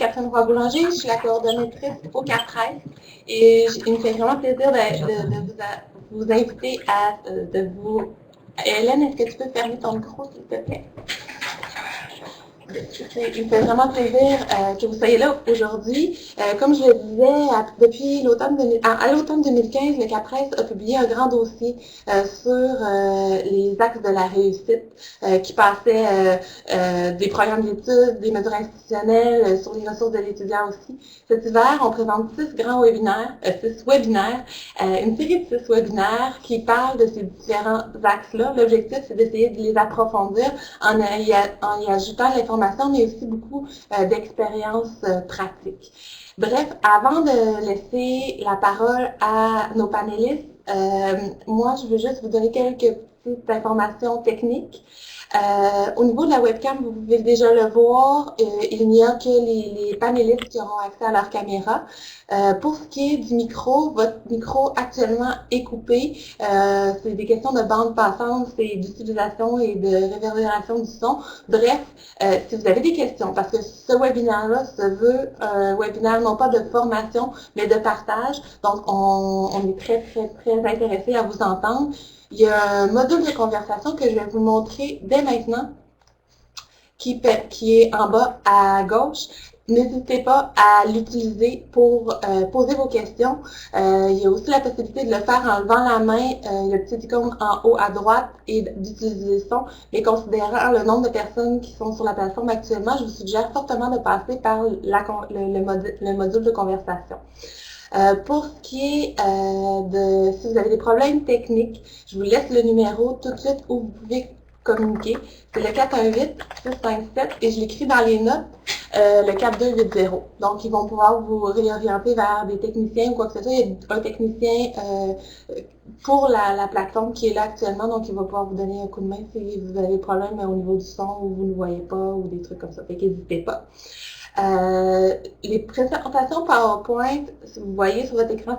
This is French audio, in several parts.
Catherine Roy-Boulanger, je suis la coordonnatrice au CAP13 et il me fait vraiment plaisir de vous inviter à vous... Hélène, est-ce que tu peux fermer ton micro, s'il te plaît? Il me fait vraiment plaisir que vous soyez là aujourd'hui. Comme je le disais, depuis à l'automne 2015, le CAP13 a publié un grand dossier sur les axes de la réussite qui passaient des programmes d'études, des mesures institutionnelles, sur les ressources de l'étudiant aussi. Cet hiver, on présente 6 grands webinaires, 6 webinaires, une série de 6 webinaires qui parlent de ces différents axes-là. L'objectif, c'est d'essayer de les approfondir en y ajoutant l'information, mais aussi beaucoup d'expériences pratiques. Bref, avant de laisser la parole à nos panélistes, moi, je veux juste vous donner quelques petites informations techniques. Au niveau de la webcam, vous pouvez déjà le voir, il n'y a que les panélistes qui auront accès à leur caméra. Pour ce qui est du micro, votre micro actuellement est coupé. C'est des questions de bande passante, c'est d'utilisation et de réverbération du son. Bref, si vous avez des questions, parce que ce webinaire-là se veut un webinaire non pas de formation, mais de partage. Donc, on est très, très, très intéressé à vous entendre. Il y a un module de conversation que je vais vous montrer dès maintenant, qui est en bas à gauche. N'hésitez pas à l'utiliser pour poser vos questions. Il y a aussi la possibilité de le faire en levant la main, le petit icône en haut à droite, et d'utiliser le son. Mais considérant le nombre de personnes qui sont sur la plateforme actuellement, je vous suggère fortement de passer par le module de conversation. Pour ce qui est si vous avez des problèmes techniques, je vous laisse le numéro tout de suite où vous pouvez communiquer. C'est le 418-657 et je l'écris dans les notes, le 4280. Donc, ils vont pouvoir vous réorienter vers des techniciens ou quoi que ce soit. Il y a un technicien pour la plateforme qui est là actuellement, donc il va pouvoir vous donner un coup de main si vous avez des problèmes au niveau du son ou vous ne voyez pas ou des trucs comme ça. Fait qu'hésitez pas. Les présentations PowerPoint, si vous voyez sur votre écran,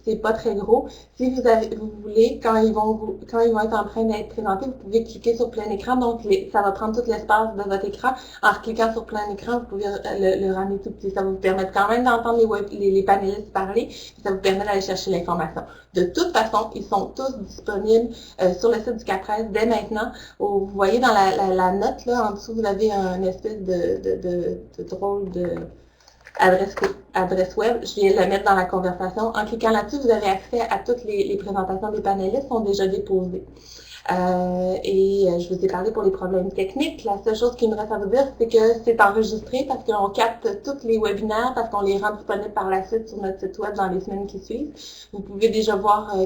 c'est pas très gros. Si vous voulez, quand ils vont être en train d'être présentés, vous pouvez cliquer sur plein écran. Donc, ça va prendre tout l'espace de votre écran. En cliquant sur plein écran, vous pouvez le ramener tout petit. Ça va vous permettre quand même d'entendre les panélistes parler. Et ça vous permet d'aller chercher l'information. De toute façon, ils sont tous disponibles sur le site du CAP13 dès maintenant. Vous voyez dans la note, là, en dessous, vous avez une espèce de drôle de adresse web. Je viens de le mettre dans la conversation. En cliquant là-dessus, vous avez accès à toutes les présentations des panélistes sont déjà déposées. Je vous ai parlé pour les problèmes techniques. La seule chose qui me reste à vous dire, c'est que c'est enregistré parce qu'on capte tous les webinaires, parce qu'on les rend disponibles par la suite sur notre site web dans les semaines qui suivent. Vous pouvez déjà voir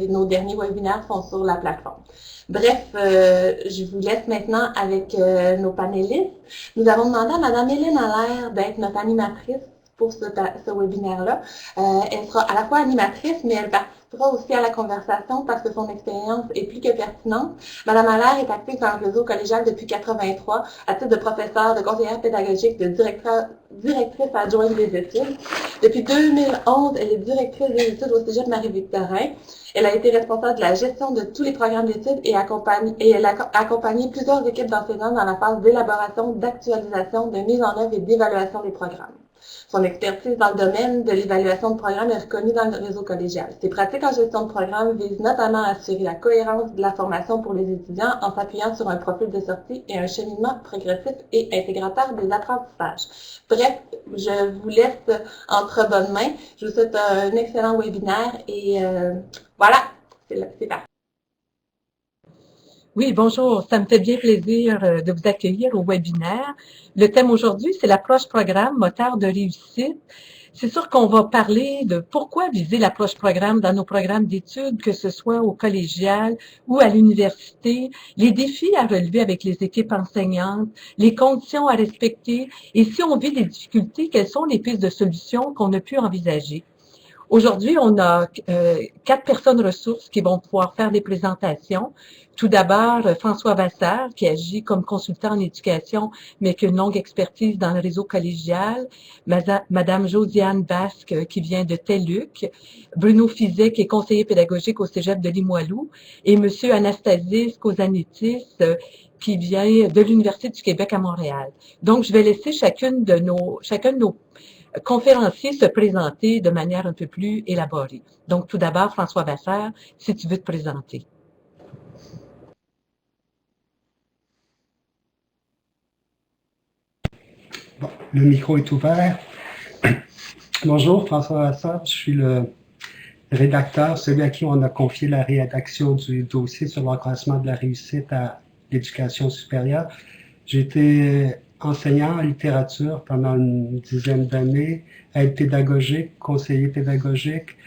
nos derniers webinaires sont sur la plateforme. Bref, je vous laisse maintenant avec nos panélistes. Nous avons demandé à Mme Hélène Allaire d'être notre animatrice pour ce webinaire-là. Elle sera à la fois animatrice, mais elle participera aussi à la conversation parce que son expérience est plus que pertinente. Mme Allaire est active dans le réseau collégial depuis 1983 à titre de professeure, de conseillère pédagogique, de directrice adjointe des études. Depuis 2011, elle est directrice des études au Cégep Marie-Victorin. Elle a été responsable de la gestion de tous les programmes d'études et elle a accompagné plusieurs équipes d'enseignants dans la phase d'élaboration, d'actualisation, de mise en œuvre et d'évaluation des programmes. Son expertise dans le domaine de l'évaluation de programmes est reconnue dans le réseau collégial. Ses pratiques en gestion de programme visent notamment à assurer la cohérence de la formation pour les étudiants en s'appuyant sur un profil de sortie et un cheminement progressif et intégrateur des apprentissages. Bref, je vous laisse entre bonnes mains. Je vous souhaite un excellent webinaire et voilà, c'est parti. Oui, bonjour. Ça me fait bien plaisir de vous accueillir au webinaire. Le thème aujourd'hui, c'est l'approche programme, moteur de réussite. C'est sûr qu'on va parler de pourquoi viser l'approche programme dans nos programmes d'études, que ce soit au collégial ou à l'université, les défis à relever avec les équipes enseignantes, les conditions à respecter et si on vit des difficultés, quelles sont les pistes de solutions qu'on a pu envisager. Aujourd'hui, on a 4 personnes ressources qui vont pouvoir faire des présentations. Tout d'abord, François Vasseur, qui agit comme consultant en éducation, mais qui a une longue expertise dans le réseau collégial. Madame Josiane Basque, qui vient de TELUC. Bruno Fizet, qui est conseiller pédagogique au Cégep de Limoilou. Et Monsieur Anastasis Kozanitis, qui vient de l'Université du Québec à Montréal. Donc, je vais laisser chacun de nos conférenciers se présenter de manière un peu plus élaborée. Donc, tout d'abord, François Vasseur, si tu veux te présenter. Bon, le micro est ouvert. Bonjour, François Vasseur, je suis le rédacteur, celui à qui on a confié la rédaction du dossier sur l'accroissement de la réussite à l'éducation supérieure. J'ai été enseignant en littérature pendant une dizaine d'années, aide pédagogique, conseiller pédagogique.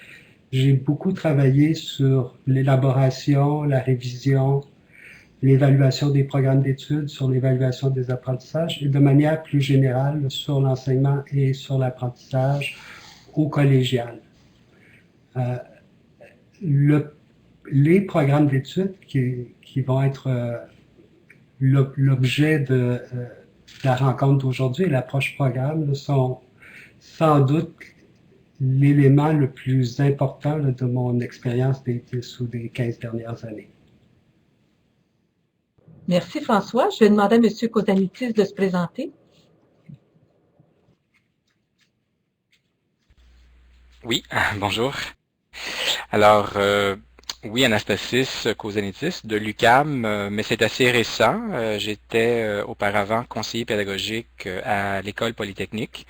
J'ai beaucoup travaillé sur l'élaboration, la révision, l'évaluation des programmes d'études, sur l'évaluation des apprentissages et de manière plus générale sur l'enseignement et sur l'apprentissage au collégial. Les programmes d'études qui vont être l'objet de la rencontre d'aujourd'hui et l'approche programme sont sans doute l'élément le plus important de mon expérience des 10 ou des 15 dernières années. Merci François. Je vais demander à M. Kozanitis de se présenter. Oui, bonjour. Alors, oui, Anastasis Kozanitis de l'UQAM, mais c'est assez récent. J'étais auparavant conseiller pédagogique à l'École polytechnique,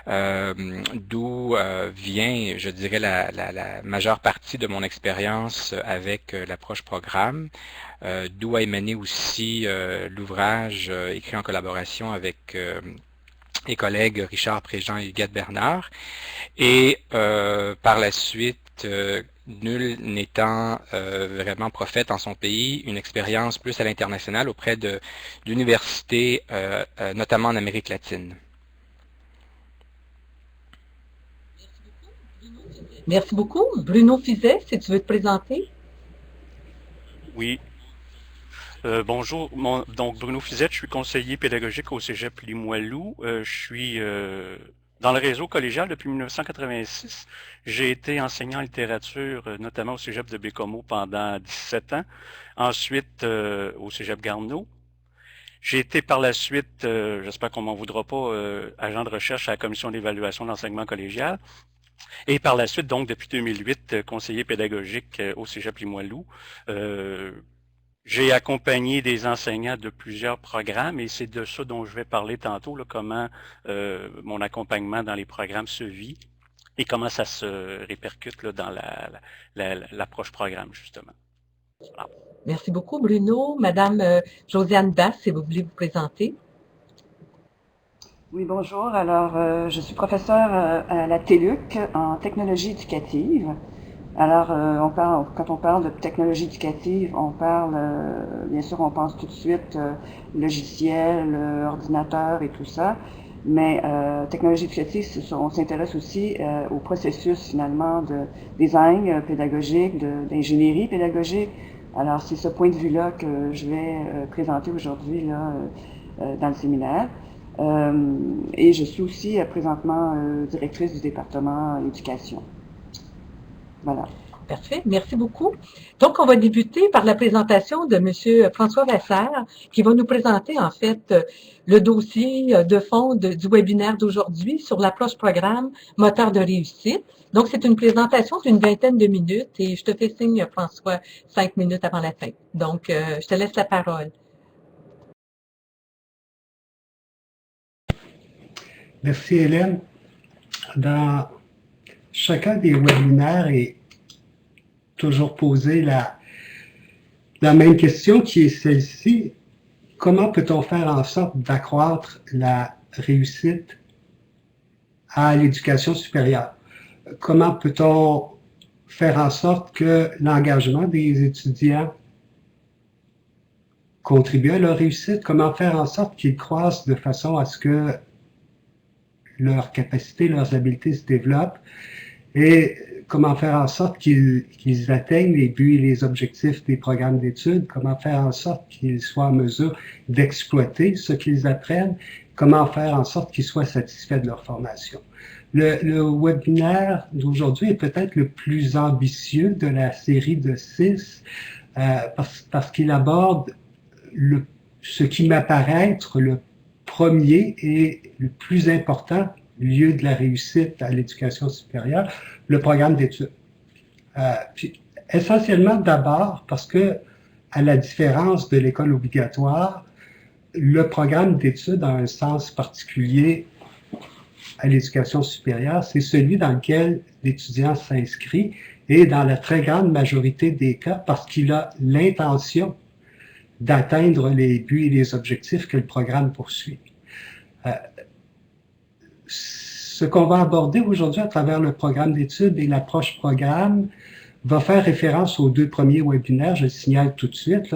d'où vient, je dirais, la majeure partie de mon expérience avec l'approche programme, d'où a émané aussi l'ouvrage écrit en collaboration avec les collègues Richard Préjean et Huguette Bernard. Et par la suite, nul n'étant vraiment prophète en son pays, une expérience plus à l'international auprès d'universités, notamment en Amérique latine. Merci beaucoup. Bruno Fizet, si tu veux te présenter. Oui. Bonjour, donc Bruno Fizet, je suis conseiller pédagogique au Cégep Limoilou. Je suis dans le réseau collégial depuis 1986. J'ai été enseignant en littérature, notamment au Cégep de Bécomo pendant 17 ans. Ensuite, au Cégep Garneau. J'ai été par la suite, j'espère qu'on m'en voudra pas, agent de recherche à la Commission d'évaluation de l'enseignement collégial. Et par la suite, donc depuis 2008, conseiller pédagogique au Cégep Limoilou. J'ai accompagné des enseignants de plusieurs programmes et c'est de ça dont je vais parler tantôt, là, comment mon accompagnement dans les programmes se vit et comment ça se répercute là, dans l'approche programme, justement. Voilà. Merci beaucoup, Bruno. Madame Josiane Basse, si vous voulez vous présenter. Oui, bonjour. Alors, je suis professeure à la TELUC en technologie éducative. Alors, quand on parle de technologie éducative, on parle, bien sûr, on pense tout de suite logiciel, ordinateur et tout ça. Mais technologie éducative, on s'intéresse aussi au processus finalement de design pédagogique, d'ingénierie pédagogique. Alors, c'est ce point de vue-là que je vais présenter aujourd'hui là dans le séminaire. Et je suis aussi présentement directrice du département éducation. Voilà. Parfait, merci beaucoup. Donc, on va débuter par la présentation de M. François Vasseur, qui va nous présenter en fait le dossier de fond du webinaire d'aujourd'hui sur l'approche programme moteur de réussite. Donc, c'est une présentation d'une vingtaine de minutes et je te fais signe, François, 5 minutes avant la fin. Donc, je te laisse la parole. Merci Hélène. Dans chacun des webinaires est toujours posé la même question qui est celle-ci. Comment peut-on faire en sorte d'accroître la réussite à l'éducation supérieure? Comment peut-on faire en sorte que l'engagement des étudiants contribue à leur réussite? Comment faire en sorte qu'ils croissent de façon à ce que leurs capacités, leurs habiletés se développent et comment faire en sorte qu'ils atteignent les buts et les objectifs des programmes d'études, comment faire en sorte qu'ils soient en mesure d'exploiter ce qu'ils apprennent, comment faire en sorte qu'ils soient satisfaits de leur formation. Le webinaire d'aujourd'hui est peut-être le plus ambitieux de la série de 6 parce qu'il aborde ce qui m'apparaît être le premier et le plus important lieu de la réussite à l'éducation supérieure, le programme d'études. Puis, essentiellement d'abord parce que, à la différence de l'école obligatoire, le programme d'études a un sens particulier à l'éducation supérieure, c'est celui dans lequel l'étudiant s'inscrit et dans la très grande majorité des cas parce qu'il a l'intention d'atteindre les buts et les objectifs que le programme poursuit. Ce qu'on va aborder aujourd'hui à travers le programme d'études et l'approche programme va faire référence aux 2 premiers webinaires, je le signale tout de suite.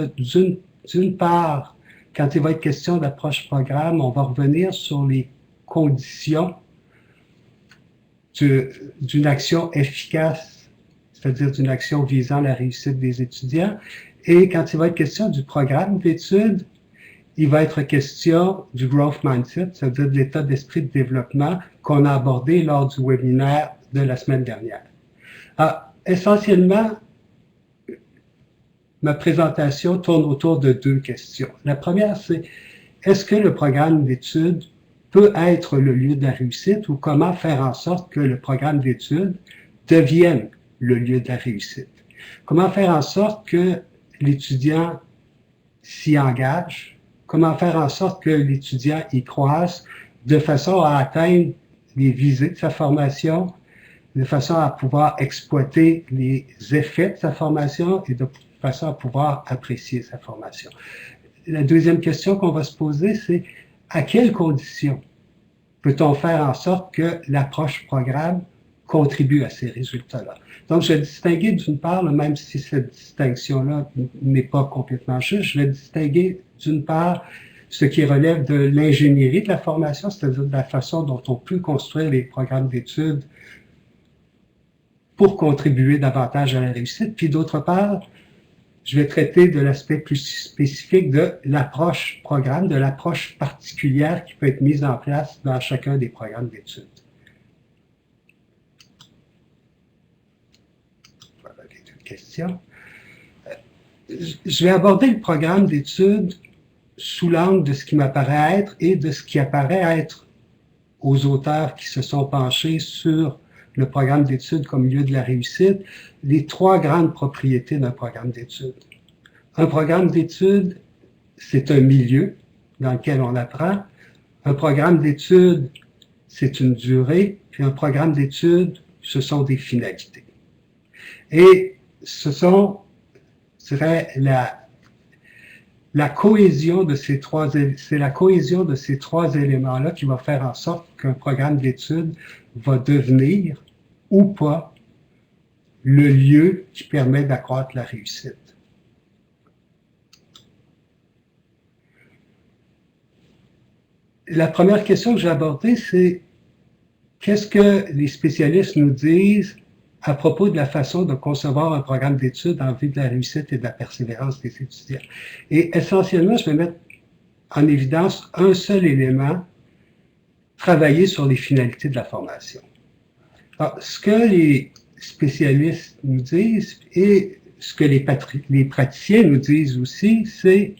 D'une part, quand il va être question d'approche programme, on va revenir sur les conditions d'une action efficace, c'est-à-dire d'une action visant la réussite des étudiants. Et quand il va être question du programme d'études, il va être question du growth mindset, c'est-à-dire de l'état d'esprit de développement qu'on a abordé lors du webinaire de la semaine dernière. Essentiellement, ma présentation tourne autour de 2 questions. La première, c'est est-ce que le programme d'études peut être le lieu de la réussite ou comment faire en sorte que le programme d'études devienne le lieu de la réussite? Comment faire en sorte que l'étudiant s'y engage? Comment faire en sorte que l'étudiant y croise de façon à atteindre les visées de sa formation, de façon à pouvoir exploiter les effets de sa formation et de façon à pouvoir apprécier sa formation? La deuxième question qu'on va se poser, c'est à quelles conditions peut-on faire en sorte que l'approche programme contribue à ces résultats-là? Donc, je vais distinguer d'une part, même si cette distinction-là n'est pas complètement juste, je vais distinguer d'une part ce qui relève de l'ingénierie de la formation, c'est-à-dire de la façon dont on peut construire les programmes d'études pour contribuer davantage à la réussite. Puis d'autre part, je vais traiter de l'aspect plus spécifique de l'approche programme, de l'approche particulière qui peut être mise en place dans chacun des programmes d'études. Voilà les 2 questions. Je vais aborder le programme d'études sous l'angle de ce qui m'apparaît être et de ce qui apparaît être aux auteurs qui se sont penchés sur le programme d'études comme lieu de la réussite, les 3 grandes propriétés d'un programme d'études. Un programme d'études, c'est un milieu dans lequel on apprend. Un programme d'études, c'est une durée. Puis un programme d'études, ce sont des finalités. Et serait la cohésion de ces 3, c'est la cohésion de ces 3 éléments-là qui va faire en sorte qu'un programme d'études va devenir ou pas le lieu qui permet d'accroître la réussite. La première question que j'ai abordée, c'est qu'est-ce que les spécialistes nous disent à propos de la façon de concevoir un programme d'études en vue de la réussite et de la persévérance des étudiants. Et essentiellement, je vais mettre en évidence un seul élément, travailler sur les finalités de la formation. Alors, ce que les spécialistes nous disent et ce que les praticiens nous disent aussi, c'est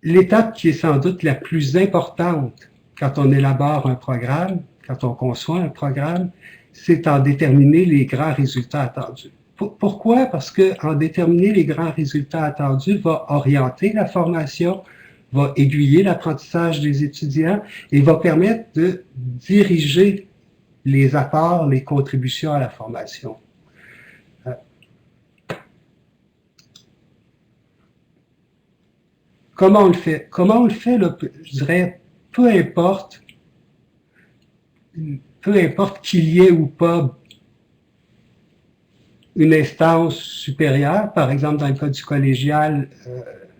l'étape qui est sans doute la plus importante quand on élabore un programme, quand on conçoit un programme, c'est en déterminer les grands résultats attendus. Pourquoi? Parce que en déterminer les grands résultats attendus va orienter la formation, va aiguiller l'apprentissage des étudiants et va permettre de diriger les apports, les contributions à la formation. Comment on le fait? Comment on le fait, là, je dirais, peu importe qu'il y ait ou pas une instance supérieure, par exemple dans le cas du collégial,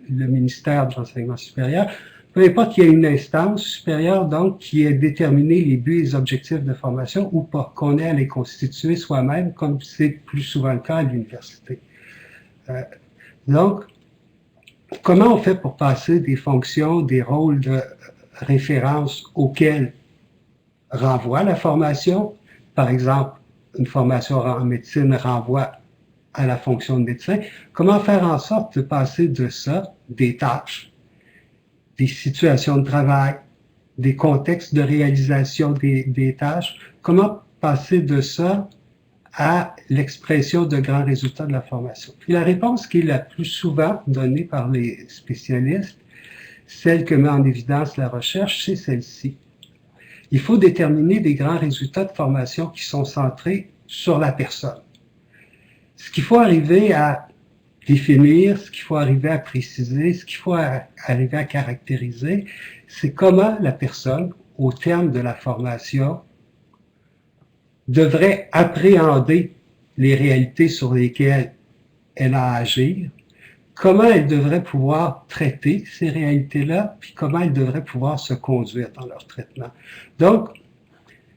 le ministère de l'enseignement supérieur, peu importe qu'il y ait une instance supérieure, donc, qui ait déterminé les buts et les objectifs de formation ou pas, qu'on ait à les constituer soi-même, comme c'est plus souvent le cas à l'université. Donc, comment on fait pour passer des fonctions, des rôles de référence auxquels renvoie la formation? Par exemple, une formation en médecine renvoie à la fonction de médecin. Comment faire en sorte de passer de ça, des tâches, des situations de travail, des contextes de réalisation des tâches, comment passer de ça à l'expression de grands résultats de la formation? Puis la réponse qui est la plus souvent donnée par les spécialistes, celle que met en évidence la recherche, c'est celle-ci. Il faut déterminer des grands résultats de formation qui sont centrés sur la personne. Ce qu'il faut arriver à définir, ce qu'il faut arriver à préciser, ce qu'il faut arriver à caractériser, c'est comment la personne, au terme de la formation, devrait appréhender les réalités sur lesquelles elle a à agir, comment elle devrait pouvoir traiter ces réalités-là, puis comment elle devrait pouvoir se conduire dans leur traitement. Donc,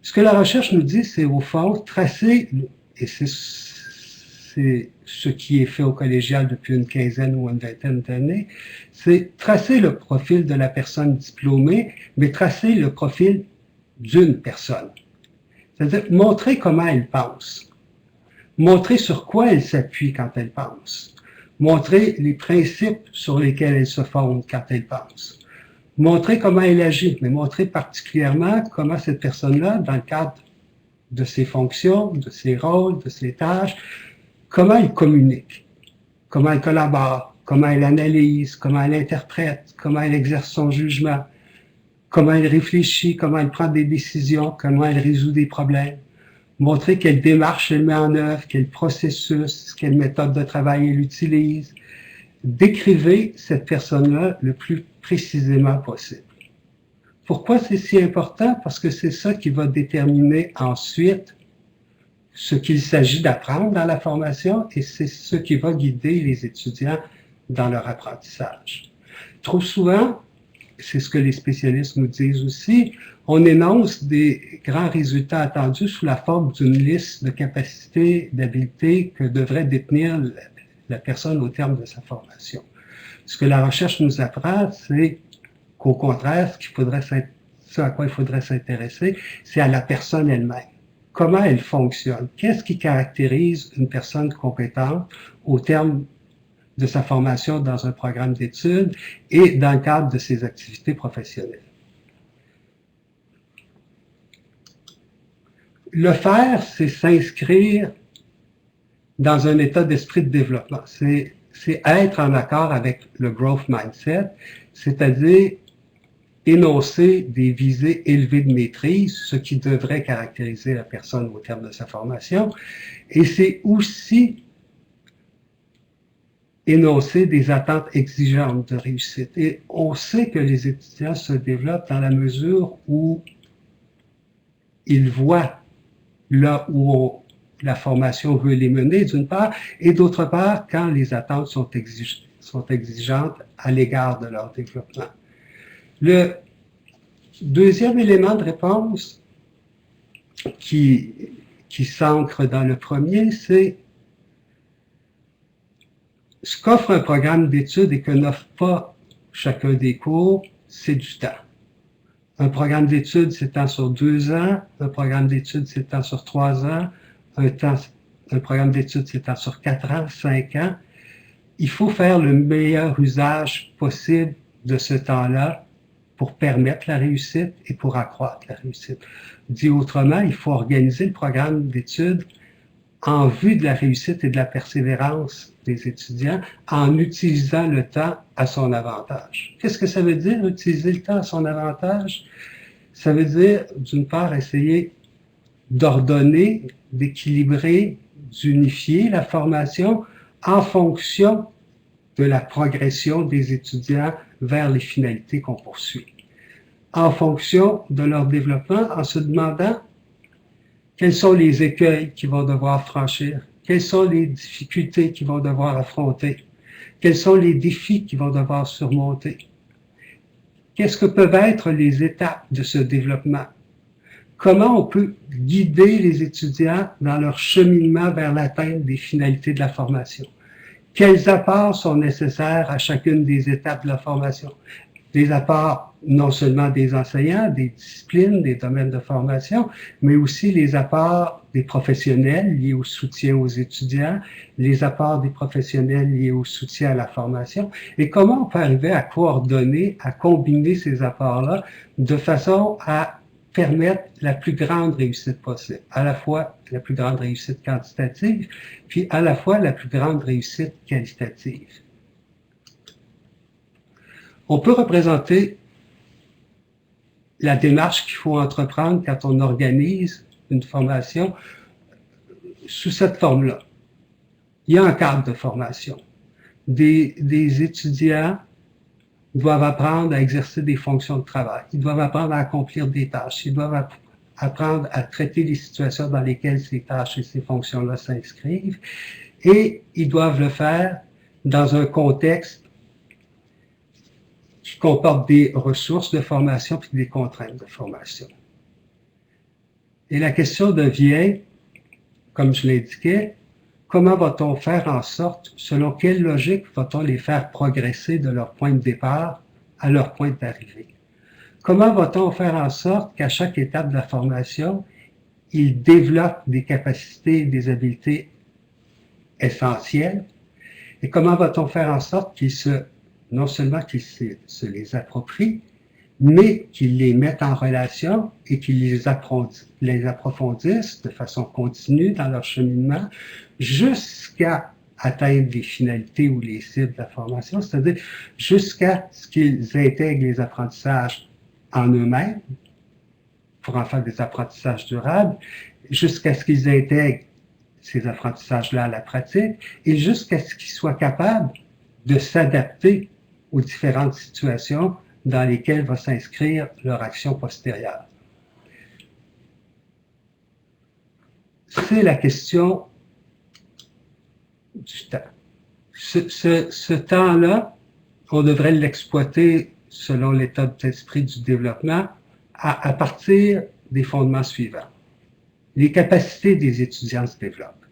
ce que la recherche nous dit, c'est au fond tracer, et c'est ce qui est fait au collégial depuis une quinzaine ou une vingtaine d'années, c'est tracer le profil de la personne diplômée, mais tracer le profil d'une personne. C'est-à-dire montrer comment elle pense, montrer sur quoi elle s'appuie quand elle pense, montrer les principes sur lesquels elle se fonde quand elle pense, montrer comment elle agit, mais montrer particulièrement comment cette personne-là, dans le cadre de ses fonctions, de ses rôles, de ses tâches, comment elle communique, comment elle collabore, comment elle analyse, comment elle interprète, comment elle exerce son jugement, comment elle réfléchit, comment elle prend des décisions, comment elle résout des problèmes, montrer quelle démarche elle met en œuvre, quel processus, quelle méthode de travail elle utilise. Décrivez cette personne-là le plus précisément possible. Pourquoi c'est si important? Parce que c'est ça qui va déterminer ensuite ce qu'il s'agit d'apprendre dans la formation et c'est ce qui va guider les étudiants dans leur apprentissage. Trop souvent, c'est ce que les spécialistes nous disent aussi, on énonce des grands résultats attendus sous la forme d'une liste de capacités, d'habiletés que devrait détenir la personne au terme de sa formation. Ce que la recherche nous apprend, c'est qu'au contraire, ce à quoi il faudrait s'intéresser, c'est à la personne elle-même. Comment elle fonctionne? Qu'est-ce qui caractérise une personne compétente au terme de sa formation dans un programme d'études et dans le cadre de ses activités professionnelles? Le faire, c'est s'inscrire dans un état d'esprit de développement. C'est être en accord avec le growth mindset, c'est-à-dire énoncer des visées élevées de maîtrise, ce qui devrait caractériser la personne au terme de sa formation, et c'est aussi énoncer des attentes exigeantes de réussite. Et on sait que les étudiants se développent dans la mesure où ils voient là où la formation veut les mener, d'une part, et d'autre part, quand les attentes sont exigeantes à l'égard de leur développement. Le deuxième élément de réponse qui s'ancre dans le premier, c'est ce qu'offre un programme d'études et que n'offre pas chacun des cours, c'est du temps. Un programme d'études s'étend sur 2 ans, un programme d'études s'étend sur 3 ans, un programme d'études s'étend sur 4 ans, 5 ans. Il faut faire le meilleur usage possible de ce temps-là pour permettre la réussite et pour accroître la réussite. Dit autrement, il faut organiser le programme d'études en vue de la réussite et de la persévérance des étudiants en utilisant le temps à son avantage. Qu'est-ce que ça veut dire, utiliser le temps à son avantage? Ça veut dire, d'une part, essayer d'ordonner, d'équilibrer, d'unifier la formation en fonction de la progression des étudiants vers les finalités qu'on poursuit. En fonction de leur développement, en se demandant quels sont les écueils qu'ils vont devoir franchir, quelles sont les difficultés qu'ils vont devoir affronter, quels sont les défis qu'ils vont devoir surmonter. Qu'est-ce que peuvent être les étapes de ce développement? Comment on peut guider les étudiants dans leur cheminement vers l'atteinte des finalités de la formation? Quels apports sont nécessaires à chacune des étapes de la formation? Des apports non seulement des enseignants, des disciplines, des domaines de formation, mais aussi les apports des professionnels liés au soutien aux étudiants, les apports des professionnels liés au soutien à la formation, et comment on peut arriver à coordonner, à combiner ces apports-là de façon à permettre la plus grande réussite possible, à la fois la plus grande réussite quantitative, puis à la fois la plus grande réussite qualitative. On peut représenter la démarche qu'il faut entreprendre quand on organise une formation sous cette forme-là. Il y a un cadre de formation. Des étudiants doivent apprendre à exercer des fonctions de travail. Ils doivent apprendre à accomplir des tâches. Ils doivent apprendre à traiter les situations dans lesquelles ces tâches et ces fonctions-là s'inscrivent. Et ils doivent le faire dans un contexte qui comporte des ressources de formation puis des contraintes de formation. Et la question devient, comme je l'indiquais, comment va-t-on faire en sorte, selon quelle logique va-t-on les faire progresser de leur point de départ à leur point d'arrivée? Comment va-t-on faire en sorte qu'à chaque étape de la formation, ils développent des capacités et des habiletés essentielles? Et comment va-t-on faire en sorte non seulement qu'ils se les approprient, mais qu'ils les mettent en relation et qu'ils les approfondissent de façon continue dans leur cheminement jusqu'à atteindre les finalités ou les cibles de la formation, c'est-à-dire jusqu'à ce qu'ils intègrent les apprentissages en eux-mêmes pour en faire des apprentissages durables, jusqu'à ce qu'ils intègrent ces apprentissages-là à la pratique et jusqu'à ce qu'ils soient capables de s'adapter aux différentes situations dans lesquelles va s'inscrire leur action postérieure. C'est la question du temps. Ce temps-là, on devrait l'exploiter selon l'état d'esprit du développement à partir des fondements suivants. Les capacités des étudiants se développent.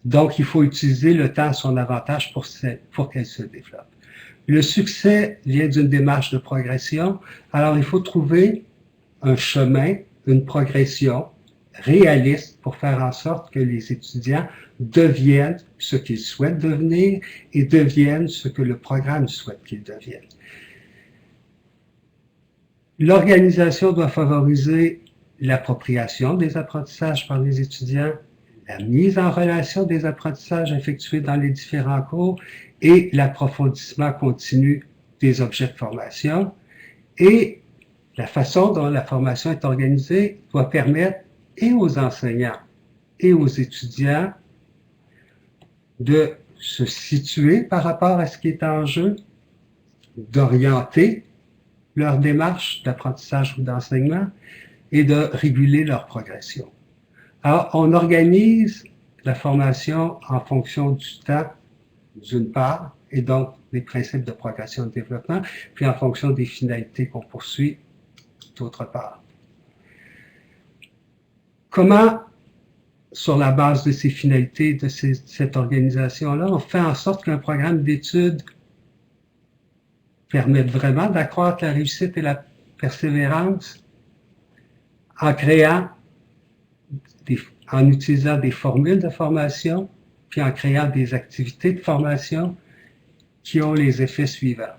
Donc, il faut utiliser le temps à son avantage pour qu'elles se développent. Le succès vient d'une démarche de progression, alors il faut trouver un chemin, une progression réaliste pour faire en sorte que les étudiants deviennent ce qu'ils souhaitent devenir et deviennent ce que le programme souhaite qu'ils deviennent. L'organisation doit favoriser l'appropriation des apprentissages par les étudiants, la mise en relation des apprentissages effectués dans les différents cours et l'approfondissement continu des objets de formation. Et la façon dont la formation est organisée doit permettre et aux enseignants et aux étudiants de se situer par rapport à ce qui est en jeu, d'orienter leur démarche d'apprentissage ou d'enseignement et de réguler leur progression. Alors, on organise la formation en fonction du temps, d'une part, et donc des principes de progression et de développement, puis en fonction des finalités qu'on poursuit, d'autre part. Comment, sur la base de ces finalités, de cette organisation-là, on fait en sorte qu'un programme d'études permette vraiment d'accroître la réussite et la persévérance en créant, en utilisant des formules de formation, puis en créant des activités de formation qui ont les effets suivants.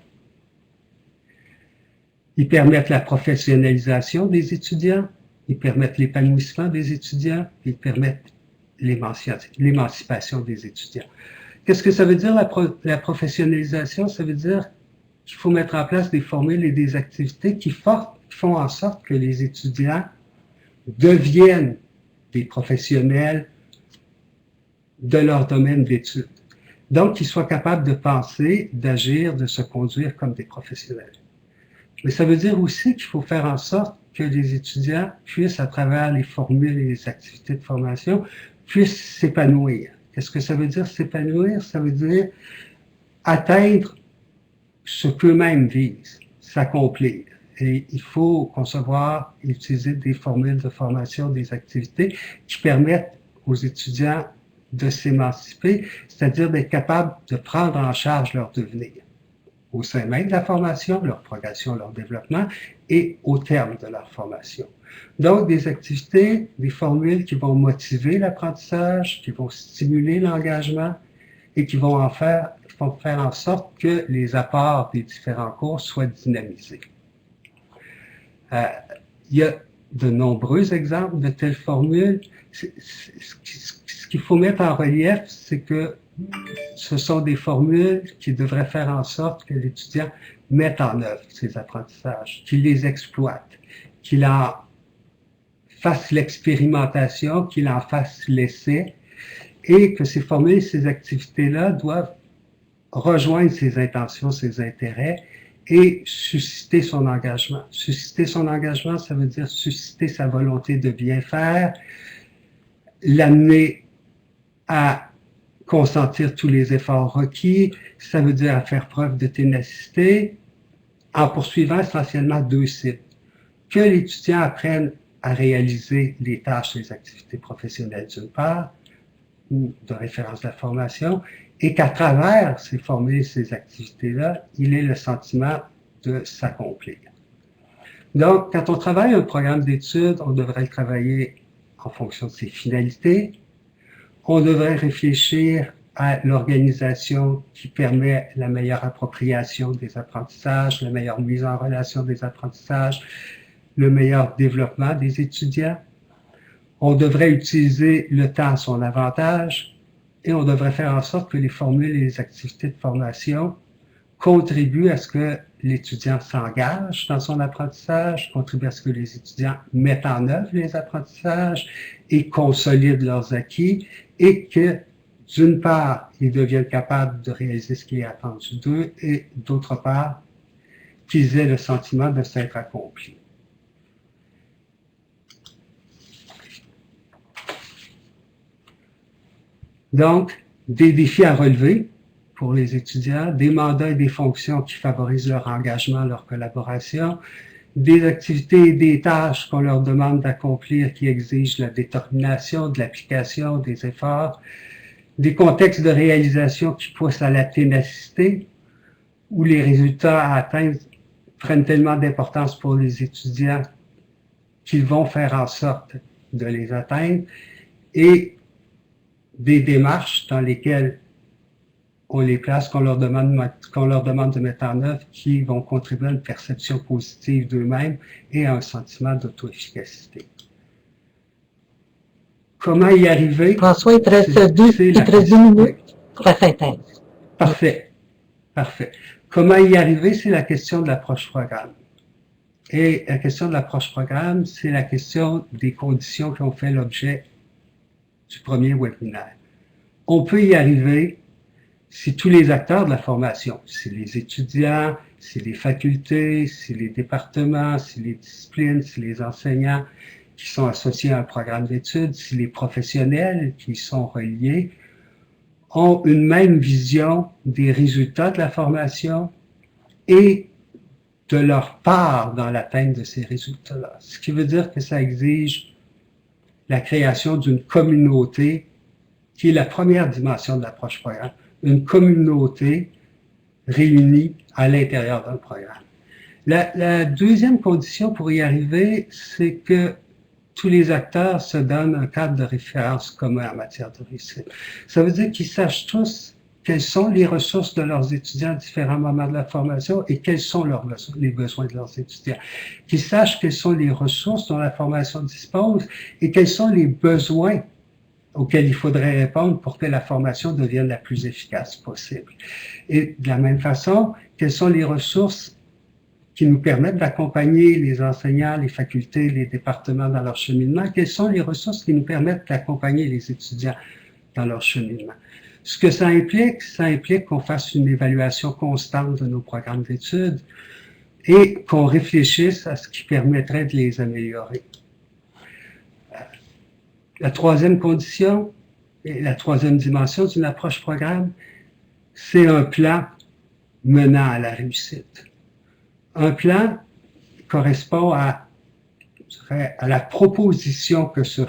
Ils permettent la professionnalisation des étudiants, ils permettent l'épanouissement des étudiants, ils permettent l'émancipation des étudiants. Qu'est-ce que ça veut dire la professionnalisation? Ça veut dire qu'il faut mettre en place des formules et des activités qui font en sorte que les étudiants deviennent des professionnels de leur domaine d'études. Donc, qu'ils soient capables de penser, d'agir, de se conduire comme des professionnels. Mais ça veut dire aussi qu'il faut faire en sorte que les étudiants puissent, à travers les formules et les activités de formation, puissent s'épanouir. Qu'est-ce que ça veut dire s'épanouir? Ça veut dire atteindre ce qu'eux-mêmes visent. s'accomplir. Et il faut concevoir et utiliser des formules de formation, des activités qui permettent aux étudiants de s'émanciper, c'est-à-dire d'être capables de prendre en charge leur devenir au sein même de la formation, leur progression, leur développement et au terme de leur formation. Donc, des activités, des formules qui vont motiver l'apprentissage, qui vont stimuler l'engagement et qui vont faire en sorte que les apports des différents cours soient dynamisés. Il y a de nombreux exemples de telles formules. Ce qu'il faut mettre en relief, c'est que ce sont des formules qui devraient faire en sorte que l'étudiant mette en œuvre ses apprentissages, qu'il les exploite, qu'il en fasse l'expérimentation, qu'il en fasse l'essai, et que ces formules, ces activités-là doivent rejoindre ses intentions, ses intérêts, et susciter son engagement. Susciter son engagement, ça veut dire susciter sa volonté de bien faire, l'amener à consentir tous les efforts requis, ça veut dire à faire preuve de ténacité, en poursuivant essentiellement deux cibles. Que l'étudiant apprenne à réaliser les tâches et les activités professionnelles d'une part, ou de référence de la formation, et qu'à travers ces formules, ces activités-là, il ait le sentiment de s'accomplir. Donc, quand on travaille un programme d'études, on devrait le travailler en fonction de ses finalités. On devrait réfléchir à l'organisation qui permet la meilleure appropriation des apprentissages, la meilleure mise en relation des apprentissages, le meilleur développement des étudiants. On devrait utiliser le temps à son avantage et on devrait faire en sorte que les formules et les activités de formation contribuent à ce que l'étudiant s'engage dans son apprentissage, contribuent à ce que les étudiants mettent en œuvre les apprentissages et consolident leurs acquis et que, d'une part, ils deviennent capables de réaliser ce qui est attendu d'eux et, d'autre part, qu'ils aient le sentiment de s'être accomplis. Donc, des défis à relever pour les étudiants, des mandats et des fonctions qui favorisent leur engagement, leur collaboration, des activités et des tâches qu'on leur demande d'accomplir qui exigent la détermination, de l'application, des efforts, des contextes de réalisation qui poussent à la ténacité, où les résultats à atteindre prennent tellement d'importance pour les étudiants qu'ils vont faire en sorte de les atteindre, et des démarches dans lesquelles on les place, qu'on leur demande de mettre en œuvre, qui vont contribuer à une perception positive d'eux-mêmes et à un sentiment d'auto-efficacité. Comment y arriver? François, il te reste 2 minutes pour la synthèse. Parfait. Parfait. Comment y arriver? C'est la question de l'approche programme. Et la question de l'approche programme, c'est la question des conditions qui ont fait l'objet du premier webinaire. On peut y arriver si tous les acteurs de la formation, si les étudiants, si les facultés, si les départements, si les disciplines, si les enseignants qui sont associés à un programme d'études, si les professionnels qui y sont reliés, ont une même vision des résultats de la formation et de leur part dans l'atteinte de ces résultats-là. Ce qui veut dire que ça exige la création d'une communauté qui est la première dimension de l'approche programme, une communauté réunie à l'intérieur d'un programme. La deuxième condition pour y arriver, c'est que tous les acteurs se donnent un cadre de référence commun en matière de réussite. Ça veut dire qu'ils sachent tous quelles sont les ressources de leurs étudiants à différents moments de la formation et quels sont les besoins de leurs étudiants. Qu'ils sachent quelles sont les ressources dont la formation dispose et quels sont les besoins auxquels il faudrait répondre pour que la formation devienne la plus efficace possible. Et de la même façon, quelles sont les ressources qui nous permettent d'accompagner les enseignants, les facultés, les départements dans leur cheminement, quelles sont les ressources qui nous permettent d'accompagner les étudiants dans leur cheminement. Ce que ça implique qu'on fasse une évaluation constante de nos programmes d'études et qu'on réfléchisse à ce qui permettrait de les améliorer. La troisième condition et la troisième dimension d'une approche programme, c'est un plan menant à la réussite. Un plan correspond à la proposition que se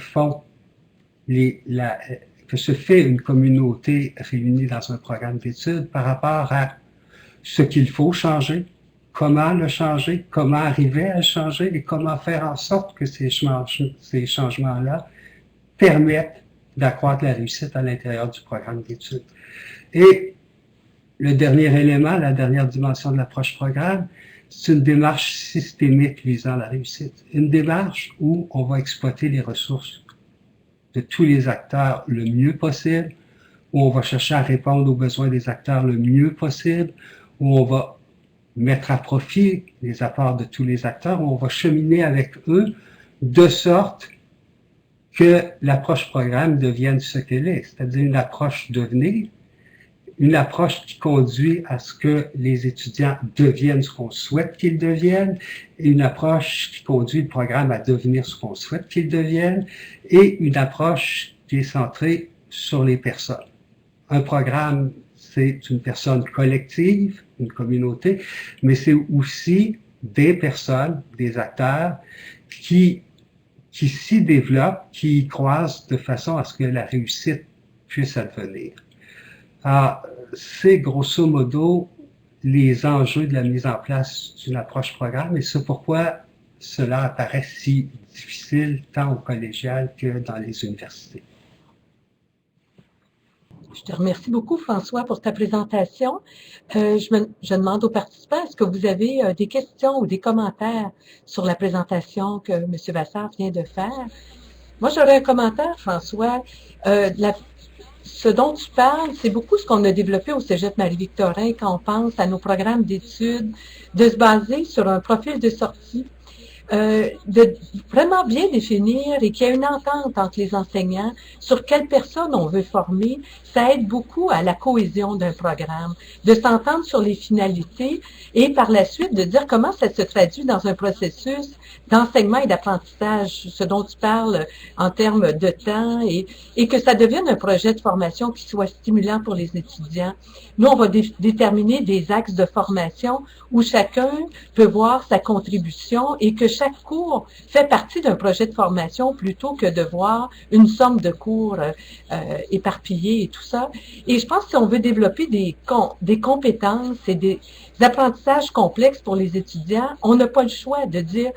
fait une communauté réunie dans un programme d'études par rapport à ce qu'il faut changer, comment le changer, comment arriver à le changer et comment faire en sorte que ces changements-là permettent d'accroître la réussite à l'intérieur du programme d'études. Et le dernier élément, la dernière dimension de l'approche programme, c'est une démarche systémique visant la réussite. Une démarche où on va exploiter les ressources de tous les acteurs le mieux possible, où on va chercher à répondre aux besoins des acteurs le mieux possible, où on va mettre à profit les apports de tous les acteurs, où on va cheminer avec eux de sorte que l'approche programme devienne ce qu'elle est, c'est-à-dire une approche devenir, une approche qui conduit à ce que les étudiants deviennent ce qu'on souhaite qu'ils deviennent, et une approche qui conduit le programme à devenir ce qu'on souhaite qu'il devienne, et une approche qui est centrée sur les personnes. Un programme, c'est une personne collective, une communauté, mais c'est aussi des personnes, des acteurs qui s'y développent, qui y croisent de façon à ce que la réussite puisse advenir. Alors, c'est grosso modo les enjeux de la mise en place d'une approche programme et c'est pourquoi cela apparaît si difficile tant au collégial que dans les universités. Je te remercie beaucoup, François, pour ta présentation. Je demande aux participants, est-ce que vous avez des questions ou des commentaires sur la présentation que M. Vassar vient de faire? Moi, j'aurais un commentaire, François. Ce dont tu parles, c'est beaucoup ce qu'on a développé au Cégep Marie-Victorin quand on pense à nos programmes d'études, de se baser sur un profil de sortie, de vraiment bien définir et qu'il y ait une entente entre les enseignants sur quelle personne on veut former. Ça aide beaucoup à la cohésion d'un programme, de s'entendre sur les finalités et par la suite de dire comment ça se traduit dans un processus d'enseignement et d'apprentissage, ce dont tu parles en termes de temps et que ça devienne un projet de formation qui soit stimulant pour les étudiants. Nous, on va déterminer des axes de formation où chacun peut voir sa contribution et que chaque cours fait partie d'un projet de formation plutôt que de voir une somme de cours éparpillés et tout ça. Et je pense que si on veut développer des compétences et des apprentissages complexes pour les étudiants, on n'a pas le choix de dire,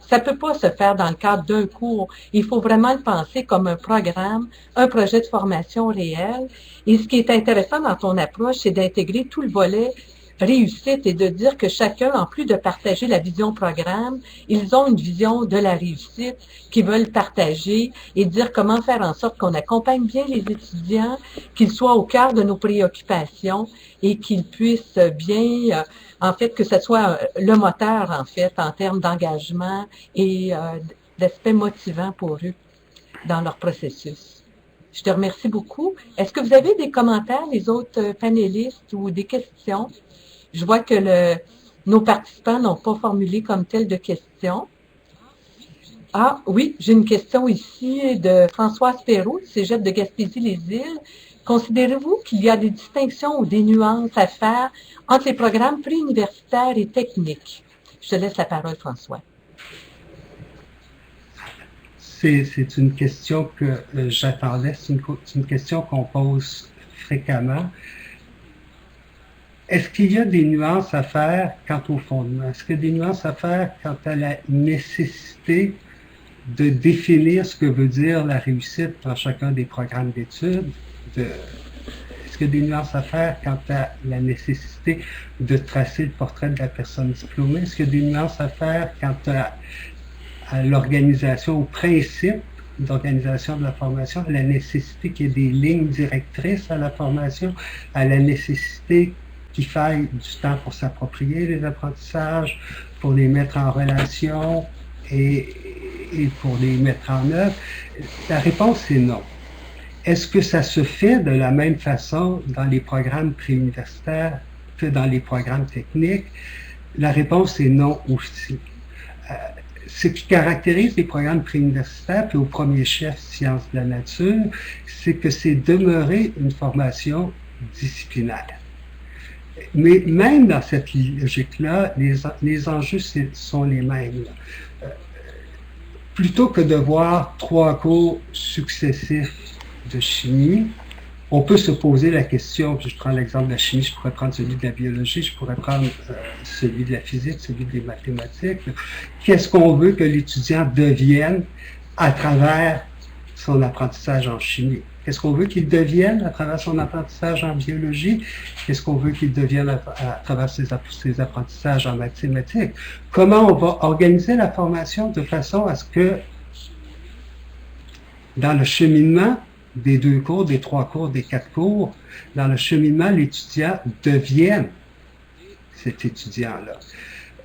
ça peut pas se faire dans le cadre d'un cours. Il faut vraiment le penser comme un programme, un projet de formation réel. Et ce qui est intéressant dans ton approche, c'est d'intégrer tout le volet réussite et de dire que chacun, en plus de partager la vision programme, ils ont une vision de la réussite qu'ils veulent partager et dire comment faire en sorte qu'on accompagne bien les étudiants, qu'ils soient au cœur de nos préoccupations et qu'ils puissent bien, en fait, que ce soit le moteur, en fait, en termes d'engagement et d'aspect motivant pour eux dans leur processus. Je te remercie beaucoup. Est-ce que vous avez des commentaires, les autres panélistes, ou des questions? Je vois que nos participants n'ont pas formulé comme tel de questions. Ah oui, j'ai une question ici de Françoise Perrault, du Cégep de Gaspésie-les-Îles. Considérez-vous qu'il y a des distinctions ou des nuances à faire entre les programmes préuniversitaires et techniques? Je te laisse la parole, François. C'est une question que j'attendais, c'est une question qu'on pose fréquemment. Est-ce qu'il y a des nuances à faire quant au fondement? Est-ce qu'il y a des nuances à faire quant à la nécessité de définir ce que veut dire la réussite dans chacun des programmes d'études? Est-ce qu'il y a des nuances à faire quant à la nécessité de tracer le portrait de la personne diplômée? Est-ce qu'il y a des nuances à faire quant à l'organisation, au principe d'organisation de la formation, à la nécessité qu'il y ait des lignes directrices à la formation, à la nécessité qu'il faille du temps pour s'approprier les apprentissages, pour les mettre en relation et pour les mettre en œuvre? La réponse est non. Est-ce que ça se fait de la même façon dans les programmes préuniversitaires que dans les programmes techniques? La réponse est non aussi. Ce qui caractérise les programmes préuniversitaires, puis au premier chef sciences de la nature, c'est que c'est demeuré une formation disciplinaire. Mais même dans cette logique-là, les enjeux sont les mêmes. Plutôt que de voir 3 cours successifs de chimie, on peut se poser la question, puis je prends l'exemple de la chimie, je pourrais prendre celui de la biologie, je pourrais prendre celui de la physique, celui des mathématiques. Qu'est-ce qu'on veut que l'étudiant devienne à travers son apprentissage en chimie? Qu'est-ce qu'on veut qu'il devienne à travers son apprentissage en biologie? Qu'est-ce qu'on veut qu'il devienne à travers ses apprentissages en mathématiques? Comment on va organiser la formation de façon à ce que, dans le cheminement des 2 cours, des 3 cours, des 4 cours, dans le cheminement, l'étudiant devienne cet étudiant-là.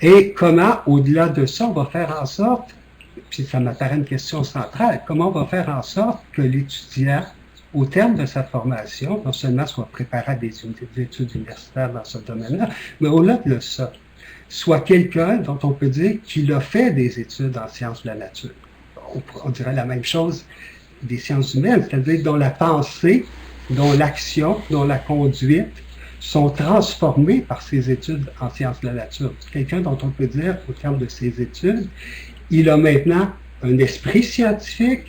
Et comment, au-delà de ça, on va faire en sorte, puis ça m'apparaît une question centrale, comment on va faire en sorte que l'étudiant, au terme de sa formation, non seulement soit préparé à des études universitaires dans ce domaine-là, mais au-delà de ça, soit quelqu'un dont on peut dire qu'il a fait des études en sciences de la nature. On dirait la même chose des sciences humaines, c'est-à-dire dont la pensée, dont l'action, dont la conduite sont transformées par ses études en sciences de la nature. Quelqu'un dont on peut dire, au terme de ses études, il a maintenant un esprit scientifique,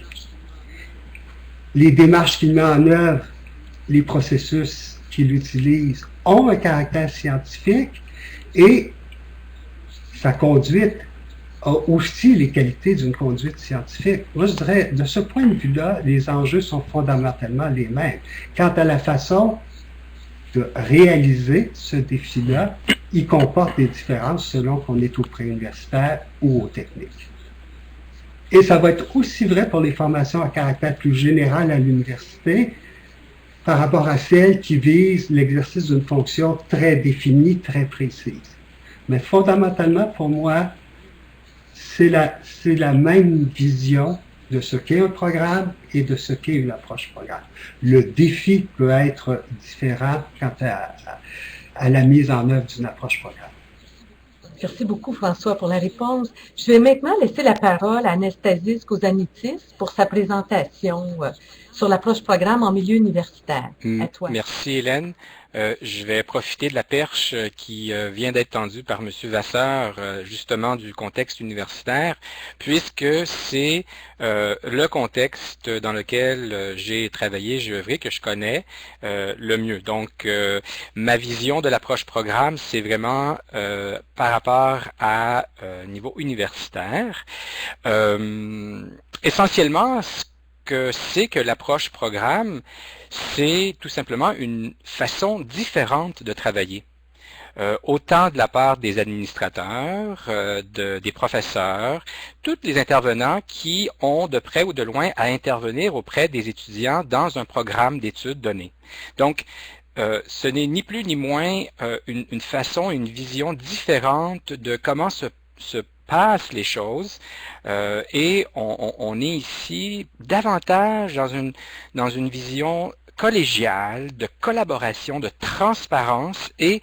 les démarches qu'il met en œuvre, les processus qu'il utilise ont un caractère scientifique et sa conduite a aussi les qualités d'une conduite scientifique. Moi, je dirais, de ce point de vue-là, les enjeux sont fondamentalement les mêmes. Quant à la façon de réaliser ce défi-là, il comporte des différences selon qu'on est au préuniversitaire ou au technique. Et ça va être aussi vrai pour les formations à caractère plus général à l'université par rapport à celles qui visent l'exercice d'une fonction très définie, très précise. Mais fondamentalement, pour moi, c'est la même vision de ce qu'est un programme et de ce qu'est une approche programme. Le défi peut être différent quant à la mise en œuvre d'une approche programme. Merci beaucoup, François, pour la réponse. Je vais maintenant laisser la parole à Anastasie Skosanitis pour sa présentation sur l'approche programme en milieu universitaire. À toi. Merci, Hélène. Je vais profiter de la perche qui vient d'être tendue par M. Vasseur, justement du contexte universitaire, puisque c'est le contexte dans lequel j'ai travaillé, j'ai œuvré, que je connais le mieux. Donc, ma vision de l'approche programme, c'est vraiment par rapport à niveau universitaire. Essentiellement, ce que c'est que l'approche programme, c'est tout simplement une façon différente de travailler. Autant de la part des administrateurs, des professeurs, tous les intervenants qui ont de près ou de loin à intervenir auprès des étudiants dans un programme d'études donné. Donc, ce n'est ni plus ni moins une façon, une vision différente de comment se passent les choses et on est ici davantage dans une vision collégiale, de collaboration, de transparence et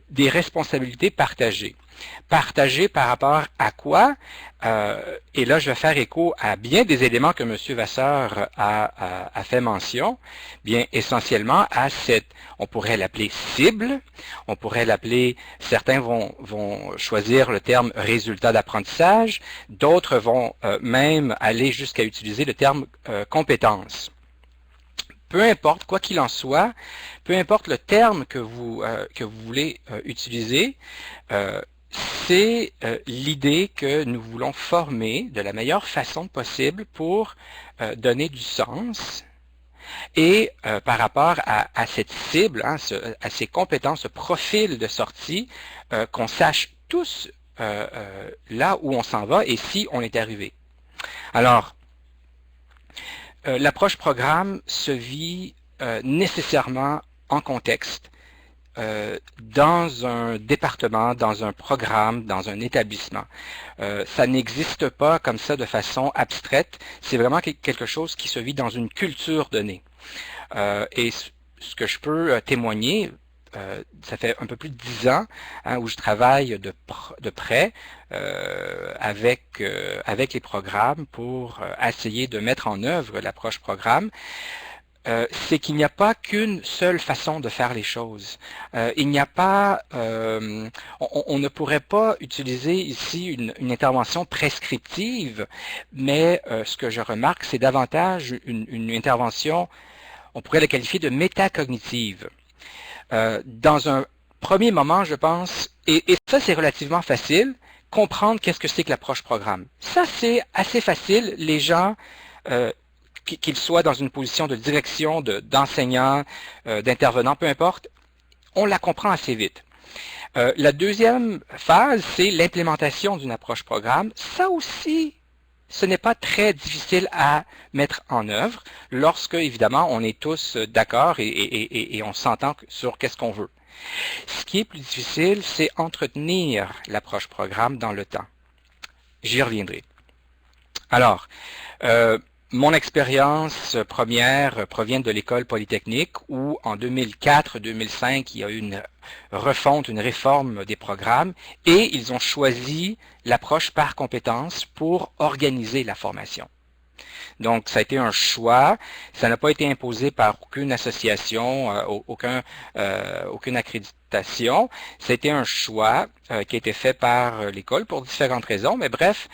des responsabilités partagées. Partagées par rapport à quoi? Et là, je vais faire écho à bien des éléments que M. Vasseur a fait mention, bien essentiellement à cette, on pourrait l'appeler cible, on pourrait l'appeler, certains vont choisir le terme résultat d'apprentissage, d'autres vont même aller jusqu'à utiliser le terme compétence. Peu importe, quoi qu'il en soit, peu importe le terme que vous voulez utiliser, c'est l'idée que nous voulons former de la meilleure façon possible pour donner du sens et par rapport à cette cible, hein, à ces compétences, ce profil de sortie, qu'on sache tous là où on s'en va et si on est arrivé. Alors, l'approche programme se vit nécessairement en contexte, dans un département, dans un programme, dans un établissement. Ça n'existe pas comme ça de façon abstraite, c'est vraiment quelque chose qui se vit dans une culture donnée. Et ce que je peux témoigner, ça fait un peu plus de 10 ans hein, où je travaille de près avec les programmes pour essayer de mettre en œuvre l'approche programme. c'est qu'il n'y a pas qu'une seule façon de faire les choses. Il n'y a pas, on ne pourrait pas utiliser ici une intervention prescriptive, mais ce que je remarque, c'est davantage une intervention, on pourrait la qualifier de métacognitive. Dans un premier moment, je pense, et ça c'est relativement facile, comprendre qu'est-ce que c'est que l'approche programme. Ça c'est assez facile, les gens, qu'ils soient dans une position de direction, d'enseignant, d'intervenant, peu importe, on la comprend assez vite. La deuxième phase, c'est l'implémentation d'une approche programme. Ça aussi, ce n'est pas très difficile à mettre en œuvre lorsque, évidemment, on est tous d'accord et on s'entend sur qu'est-ce qu'on veut. Ce qui est plus difficile, c'est entretenir l'approche programme dans le temps. J'y reviendrai. Alors, mon expérience première provient de l'école polytechnique où en 2004-2005, il y a eu une refonte, une réforme des programmes et ils ont choisi l'approche par compétences pour organiser la formation. Donc, ça a été un choix. Ça n'a pas été imposé par aucune association, aucune accréditation. Ça a été un choix qui a été fait par l'école pour différentes raisons. Mais bref,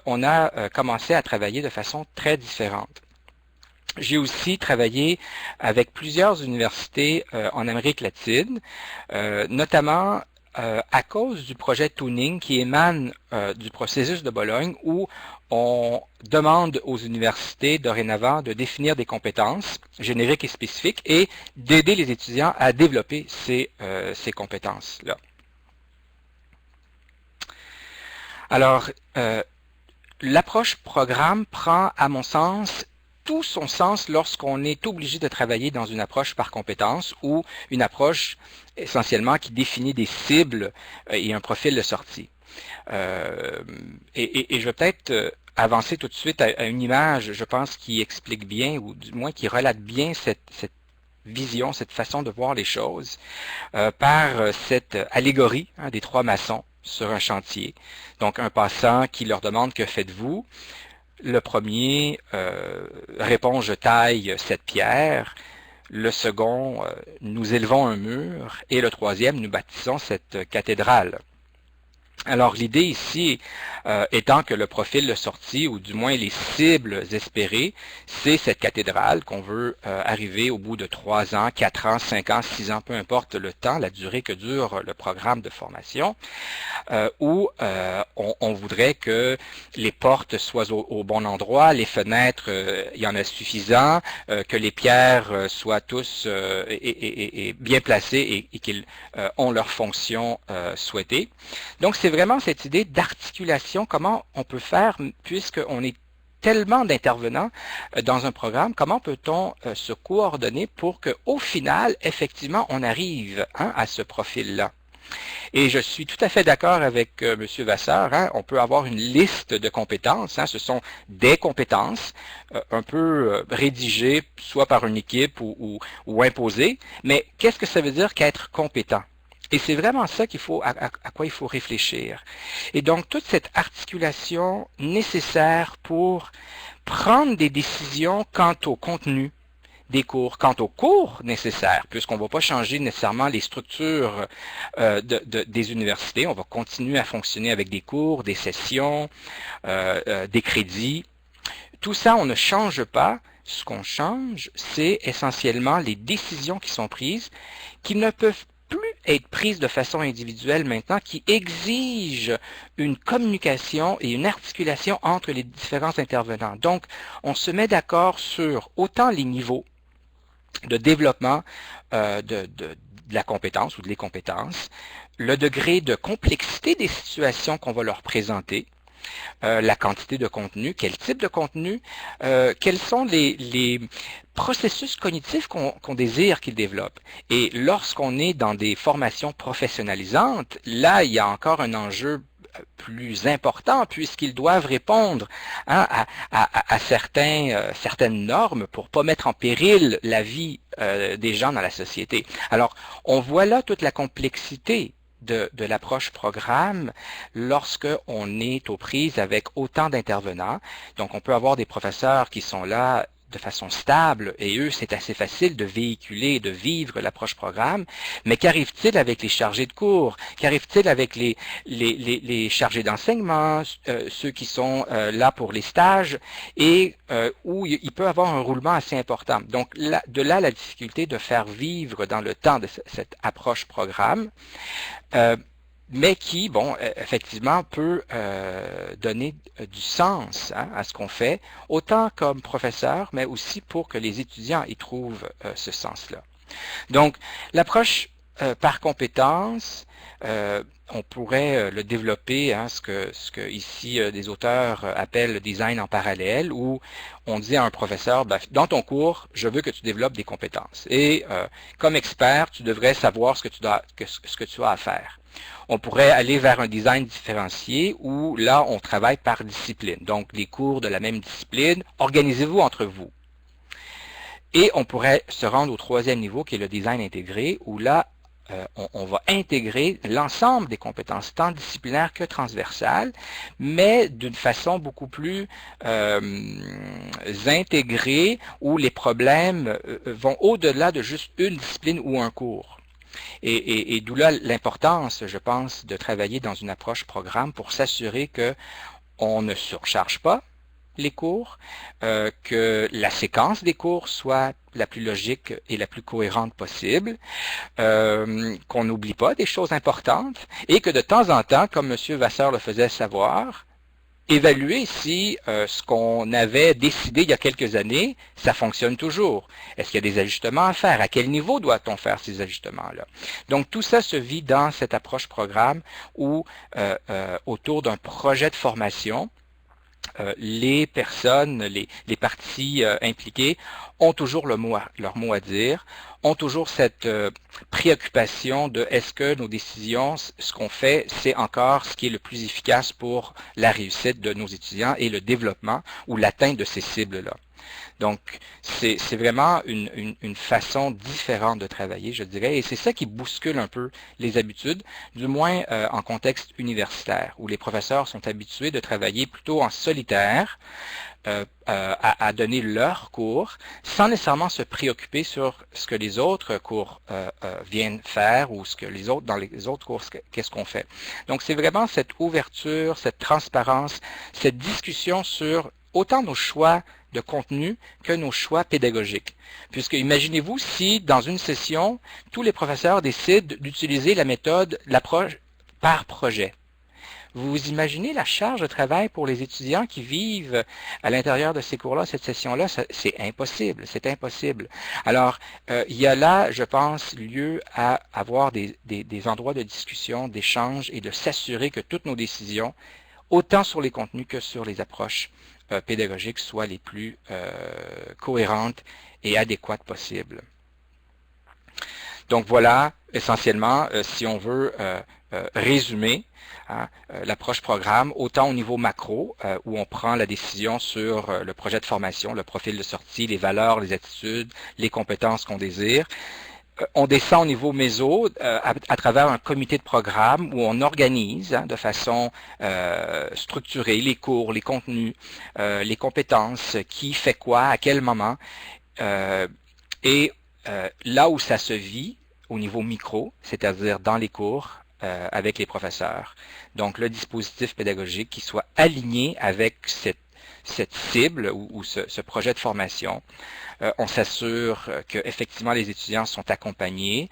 on a commencé à travailler de façon très différente. J'ai aussi travaillé avec plusieurs universités en Amérique latine, notamment à cause du projet Tuning qui émane du processus de Bologne où on demande aux universités dorénavant de définir des compétences génériques et spécifiques et d'aider les étudiants à développer ces compétences-là. Alors, l'approche programme prend, à mon sens, tout son sens lorsqu'on est obligé de travailler dans une approche par compétence ou une approche essentiellement qui définit des cibles et un profil de sortie. Et je vais peut-être avancer tout de suite à une image, je pense, qui explique bien, ou du moins qui relate bien cette vision, cette façon de voir les choses, par cette allégorie des trois maçons sur un chantier. Donc un passant qui leur demande « Que faites-vous » Le premier répond « Je taille cette pierre ». Le second « Nous élevons un mur ». Et le troisième « Nous bâtissons cette cathédrale ». Alors l'idée ici étant que le profil de sortie, ou du moins les cibles espérées, c'est cette cathédrale qu'on veut arriver au bout de 3 ans, 4 ans, 5 ans, 6 ans, peu importe le temps, la durée que dure le programme de formation, où on voudrait que les portes soient au bon endroit, les fenêtres, il y en a suffisant, que les pierres soient tous et bien placées et qu'ils ont leur fonction souhaitée. Donc c'est vraiment cette idée d'articulation, comment on peut faire, puisqu'on est tellement d'intervenants dans un programme, comment peut-on se coordonner pour qu'au final, effectivement, on arrive à ce profil-là. Et je suis tout à fait d'accord avec M. Vasseur, on peut avoir une liste de compétences, ce sont des compétences un peu rédigées, soit par une équipe ou imposées, mais qu'est-ce que ça veut dire qu'être compétent? Et c'est vraiment ça qu'il faut, à quoi il faut réfléchir. Et donc, toute cette articulation nécessaire pour prendre des décisions quant au contenu des cours, quant aux cours nécessaires, puisqu'on ne va pas changer nécessairement les structures des universités, on va continuer à fonctionner avec des cours, des sessions, des crédits. Tout ça, on ne change pas. Ce qu'on change, c'est essentiellement les décisions qui sont prises, qui ne peuvent plus être prises de façon individuelle maintenant, qui exigent une communication et une articulation entre les différents intervenants. Donc, on se met d'accord sur autant les niveaux de développement de la compétence ou de les compétences, le degré de complexité des situations qu'on va leur présenter, la quantité de contenu, quel type de contenu, quels sont les processus cognitifs qu'on désire qu'ils développent. Et lorsqu'on est dans des formations professionnalisantes, là, il y a encore un enjeu plus important puisqu'ils doivent répondre à certaines normes pour ne pas mettre en péril la vie des gens dans la société. Alors, on voit là toute la complexité de l'approche programme lorsque on est aux prises avec autant d'intervenants. Donc, on peut avoir des professeurs qui sont là de façon stable, et eux, c'est assez facile de véhiculer, de vivre l'approche programme, mais qu'arrive-t-il avec les chargés de cours? Qu'arrive-t-il avec les chargés d'enseignement, ceux qui sont là pour les stages, et où il peut avoir un roulement assez important. Donc, de là, la difficulté de faire vivre dans le temps de cette approche programme, mais qui, bon, effectivement, peut donner du sens à ce qu'on fait, autant comme professeur, mais aussi pour que les étudiants y trouvent ce sens-là. Donc, l'approche par compétence, on pourrait le développer, ce que ici des auteurs appellent le design en parallèle, où on dit à un professeur, dans ton cours, je veux que tu développes des compétences. Et comme expert, tu devrais savoir ce que tu as à faire. On pourrait aller vers un design différencié où là, on travaille par discipline. Donc, des cours de la même discipline, organisez-vous entre vous. Et on pourrait se rendre au troisième niveau qui est le design intégré, où là, on va intégrer l'ensemble des compétences, tant disciplinaires que transversales, mais d'une façon beaucoup plus intégrée, où les problèmes vont au-delà de juste une discipline ou un cours. Et d'où là l'importance, je pense, de travailler dans une approche programme pour s'assurer qu'on ne surcharge pas les cours, que la séquence des cours soit la plus logique et la plus cohérente possible, qu'on n'oublie pas des choses importantes et que de temps en temps, comme M. Vasseur le faisait savoir, évaluer si ce qu'on avait décidé il y a quelques années, ça fonctionne toujours. Est-ce qu'il y a des ajustements à faire? À quel niveau doit-on faire ces ajustements-là? Donc, tout ça se vit dans cette approche programme où, autour d'un projet de formation, les personnes, les parties impliquées ont toujours leur mot à dire, ont toujours cette préoccupation de est-ce que nos décisions, ce qu'on fait, c'est encore ce qui est le plus efficace pour la réussite de nos étudiants et le développement ou l'atteinte de ces cibles-là. Donc, c'est vraiment une façon différente de travailler, je dirais, et c'est ça qui bouscule un peu les habitudes, du moins en contexte universitaire, où les professeurs sont habitués de travailler plutôt en solitaire, à donner leurs cours, sans nécessairement se préoccuper sur ce que les autres cours viennent faire ou ce que les autres, dans les autres cours, qu'est-ce qu'on fait. Donc, c'est vraiment cette ouverture, cette transparence, cette discussion sur autant nos choix de contenu que nos choix pédagogiques. Puisque imaginez-vous si, dans une session, tous les professeurs décident d'utiliser la méthode, l'approche par projet. Vous imaginez la charge de travail pour les étudiants qui vivent à l'intérieur de ces cours-là, cette session-là, c'est impossible, c'est impossible. Alors, il y a là, je pense, lieu à avoir des endroits de discussion, d'échange et de s'assurer que toutes nos décisions, autant sur les contenus que sur les approches pédagogiques, soient les plus cohérentes et adéquates possibles. Donc voilà, essentiellement, si on veut résumer l'approche programme, autant au niveau macro, où on prend la décision sur le projet de formation, le profil de sortie, les valeurs, les attitudes, les compétences qu'on désire. On descend au niveau méso à travers un comité de programme où on organise de façon structurée les cours, les contenus, les compétences, qui fait quoi, à quel moment. Et là où ça se vit, au niveau micro, c'est-à-dire dans les cours, avec les professeurs. Donc, le dispositif pédagogique qui soit aligné avec cette cible ou ce projet de formation. On s'assure qu'effectivement les étudiants sont accompagnés.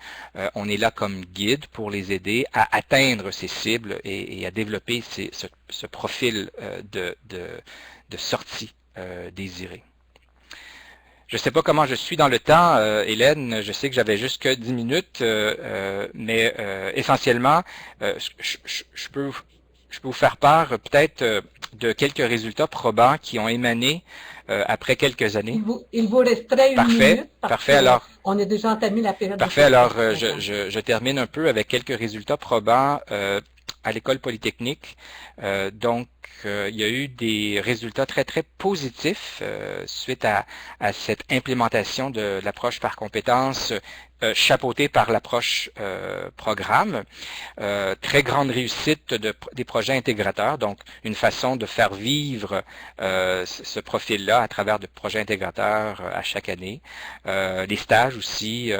On est là comme guide pour les aider à atteindre ces cibles et à développer ce profil de sortie désiré. Je ne sais pas comment je suis dans le temps, Hélène, je sais que j'avais juste que 10 minutes, mais essentiellement, je peux vous faire part peut-être de quelques résultats probants qui ont émané après quelques années. Il vous resterait une minute. Parfait, alors. On a déjà entamé la période. Parfait, alors je termine un peu avec quelques résultats probants à l'École polytechnique. Donc, il y a eu des résultats très, très positifs suite à cette implémentation de l'approche par compétences chapeautée par l'approche programme. Très grande réussite des projets intégrateurs, donc une façon de faire vivre ce profil-là à travers de projets intégrateurs à chaque année. Les stages aussi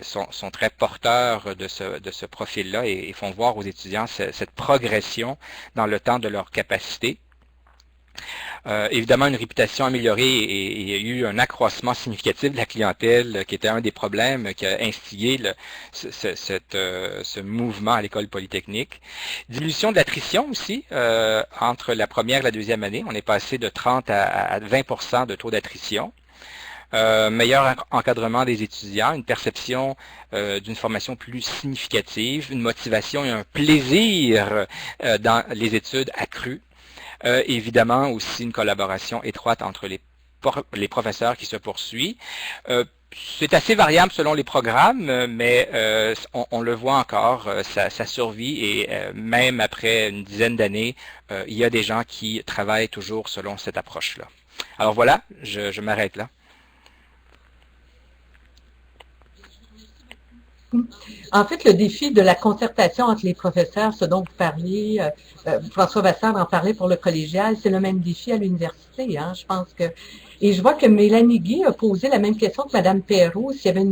sont très porteurs de ce profil-là et font voir aux étudiants cette progression dans le temps de leur capacité. Évidemment, une réputation améliorée et il y a eu un accroissement significatif de la clientèle qui était un des problèmes qui a instigé ce mouvement à l'école polytechnique. Diminution de l'attrition aussi entre la première et la deuxième année. On est passé de 30 à 20% de taux d'attrition. Meilleur encadrement des étudiants, une perception d'une formation plus significative, une motivation et un plaisir dans les études accrues. Évidemment, aussi une collaboration étroite entre les professeurs qui se poursuit. C'est assez variable selon les programmes, mais on le voit encore, ça survit et même après une dizaine d'années, il y a des gens qui travaillent toujours selon cette approche-là. Alors voilà, je m'arrête là. En fait, le défi de la concertation entre les professeurs, ce dont vous parliez, François Vasseur en parlait pour le collégial, c'est le même défi à l'université, hein, je pense que. Et je vois que Mélanie Guy a posé la même question que Mme Perrault. S'il y avait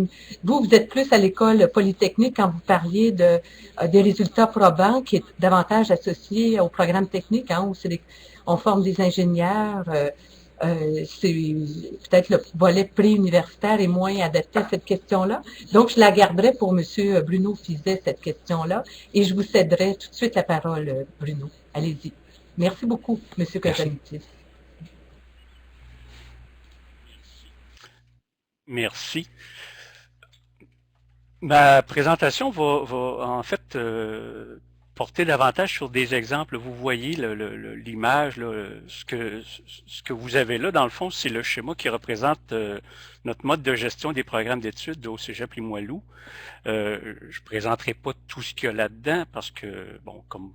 vous êtes plus à l'école polytechnique quand vous parliez des résultats probants qui est davantage associé au programme technique, hein, où on forme des ingénieurs. C'est peut-être le volet pré-universitaire est moins adapté à cette question-là. Donc, je la garderai pour M. Bruno Fizet, cette question-là, et je vous céderai tout de suite la parole, Bruno. Allez-y. Merci beaucoup, M. Kozanitis. Merci. Ma présentation va en fait porter davantage sur des exemples. Vous voyez l'image, ce que vous avez là, dans le fond, c'est le schéma qui représente notre mode de gestion des programmes d'études au Cégep Limoilou. Je présenterai pas tout ce qu'il y a là-dedans parce que, bon, comme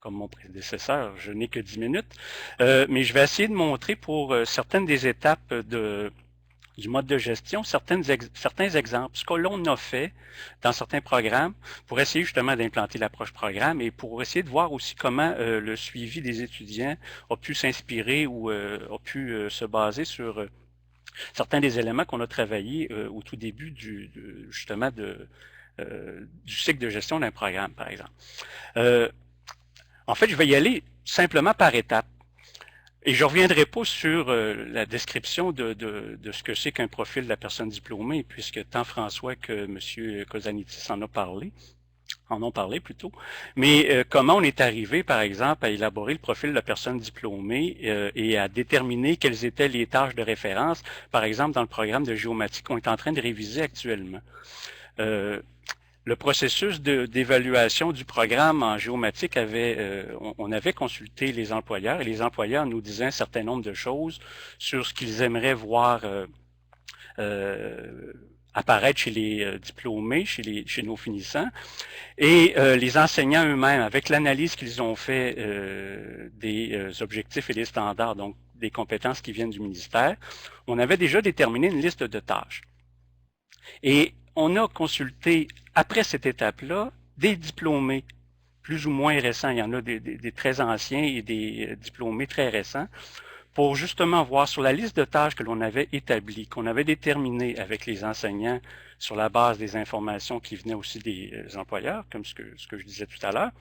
mon prédécesseur, je n'ai que 10 minutes, mais je vais essayer de montrer pour certaines des étapes du mode de gestion, certains exemples, ce que l'on a fait dans certains programmes pour essayer justement d'implanter l'approche programme et pour essayer de voir aussi comment le suivi des étudiants a pu s'inspirer ou a pu se baser sur certains des éléments qu'on a travaillés au tout début justement du cycle de gestion d'un programme, par exemple. En fait, je vais y aller simplement par étapes. Et je ne reviendrai pas sur la description de ce que c'est qu'un profil de la personne diplômée, puisque tant François que M. Kozanitis en ont parlé plutôt. Mais comment on est arrivé, par exemple, à élaborer le profil de la personne diplômée et à déterminer quelles étaient les tâches de référence, par exemple, dans le programme de géomatique qu'on est en train de réviser actuellement. Le processus d'évaluation du programme en géomatique on avait consulté les employeurs et les employeurs nous disaient un certain nombre de choses sur ce qu'ils aimeraient voir apparaître chez les diplômés, chez nos finissants. Et les enseignants eux-mêmes, avec l'analyse qu'ils ont fait des objectifs et des standards, donc des compétences qui viennent du ministère, on avait déjà déterminé une liste de tâches. Et on a consulté, après cette étape-là, des diplômés plus ou moins récents. Il y en a des très anciens et des diplômés très récents, pour justement voir sur la liste de tâches que l'on avait établie, qu'on avait déterminées avec les enseignants sur la base des informations qui venaient aussi des employeurs, comme ce que je disais tout à l'heure.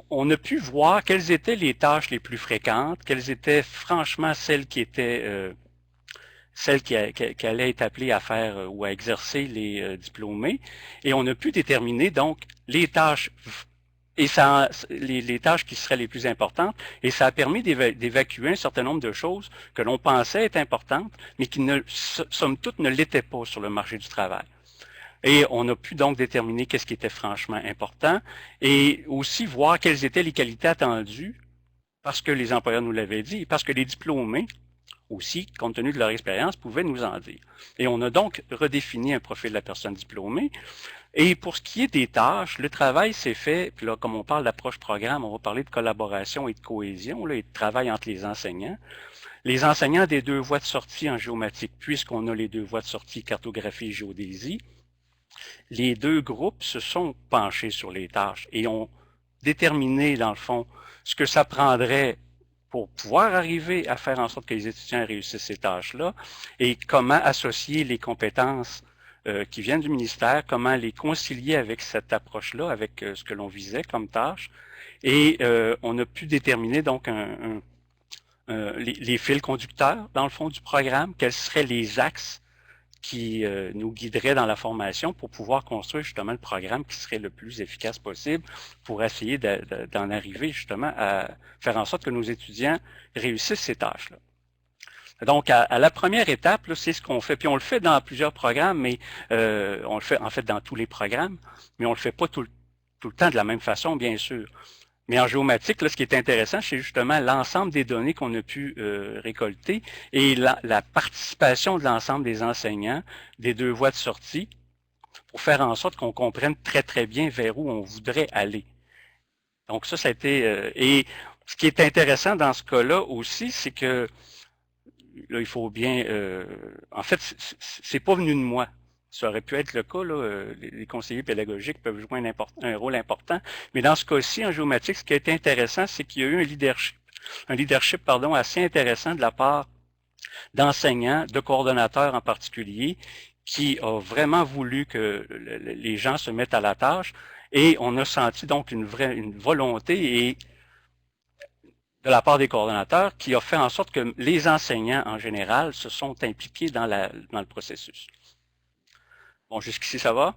On a pu voir quelles étaient les tâches les plus fréquentes, quelles étaient franchement celles qui étaient qui allaient être appelées à faire ou à exercer les diplômés. Et on a pu déterminer donc les tâches et les tâches qui seraient les plus importantes, et ça a permis d'évacuer un certain nombre de choses que l'on pensait être importantes, mais qui, somme toute, ne l'étaient pas sur le marché du travail. Et on a pu donc déterminer qu'est-ce qui était franchement important, et aussi voir quelles étaient les qualités attendues, parce que les employeurs nous l'avaient dit, et parce que les diplômés, aussi, compte tenu de leur expérience, pouvaient nous en dire. Et on a donc redéfini un profil de la personne diplômée, Et pour ce qui est des tâches, le travail s'est fait, puis là, comme on parle d'approche programme, on va parler de collaboration et de cohésion, là, et de travail entre les enseignants. Les enseignants des 2 voies de sortie en géomatique, puisqu'on a les 2 voies de sortie cartographie et géodésie, les 2 groupes se sont penchés sur les tâches et ont déterminé, dans le fond, ce que ça prendrait pour pouvoir arriver à faire en sorte que les étudiants réussissent ces tâches-là et comment associer les compétences qui viennent du ministère, comment les concilier avec cette approche-là, avec ce que l'on visait comme tâche. Et on a pu déterminer donc les fils conducteurs, dans le fond, du programme, quels seraient les axes qui nous guideraient dans la formation pour pouvoir construire justement le programme qui serait le plus efficace possible pour essayer d'en arriver justement à faire en sorte que nos étudiants réussissent ces tâches-là. Donc, à la première étape, c'est ce qu'on fait. Puis on le fait dans plusieurs programmes, mais on le fait en fait dans tous les programmes, mais on le fait pas tout le temps de la même façon, bien sûr. Mais en géomatique, là, ce qui est intéressant, c'est justement l'ensemble des données qu'on a pu récolter et la participation de l'ensemble des enseignants des 2 voies de sortie pour faire en sorte qu'on comprenne très, très bien vers où on voudrait aller. Donc ça a été... et ce qui est intéressant dans ce cas-là aussi, c'est que là, il faut bien... en fait, c'est pas venu de moi. Ça aurait pu être le cas, là, les conseillers pédagogiques peuvent jouer un rôle important, mais dans ce cas-ci, en géomatique, ce qui a été intéressant, c'est qu'il y a eu un leadership assez intéressant de la part d'enseignants, de coordonnateurs en particulier, qui a vraiment voulu que les gens se mettent à la tâche, et on a senti donc une volonté et de la part des coordonnateurs qui a fait en sorte que les enseignants en général se sont impliqués dans le processus. Bon, jusqu'ici, ça va.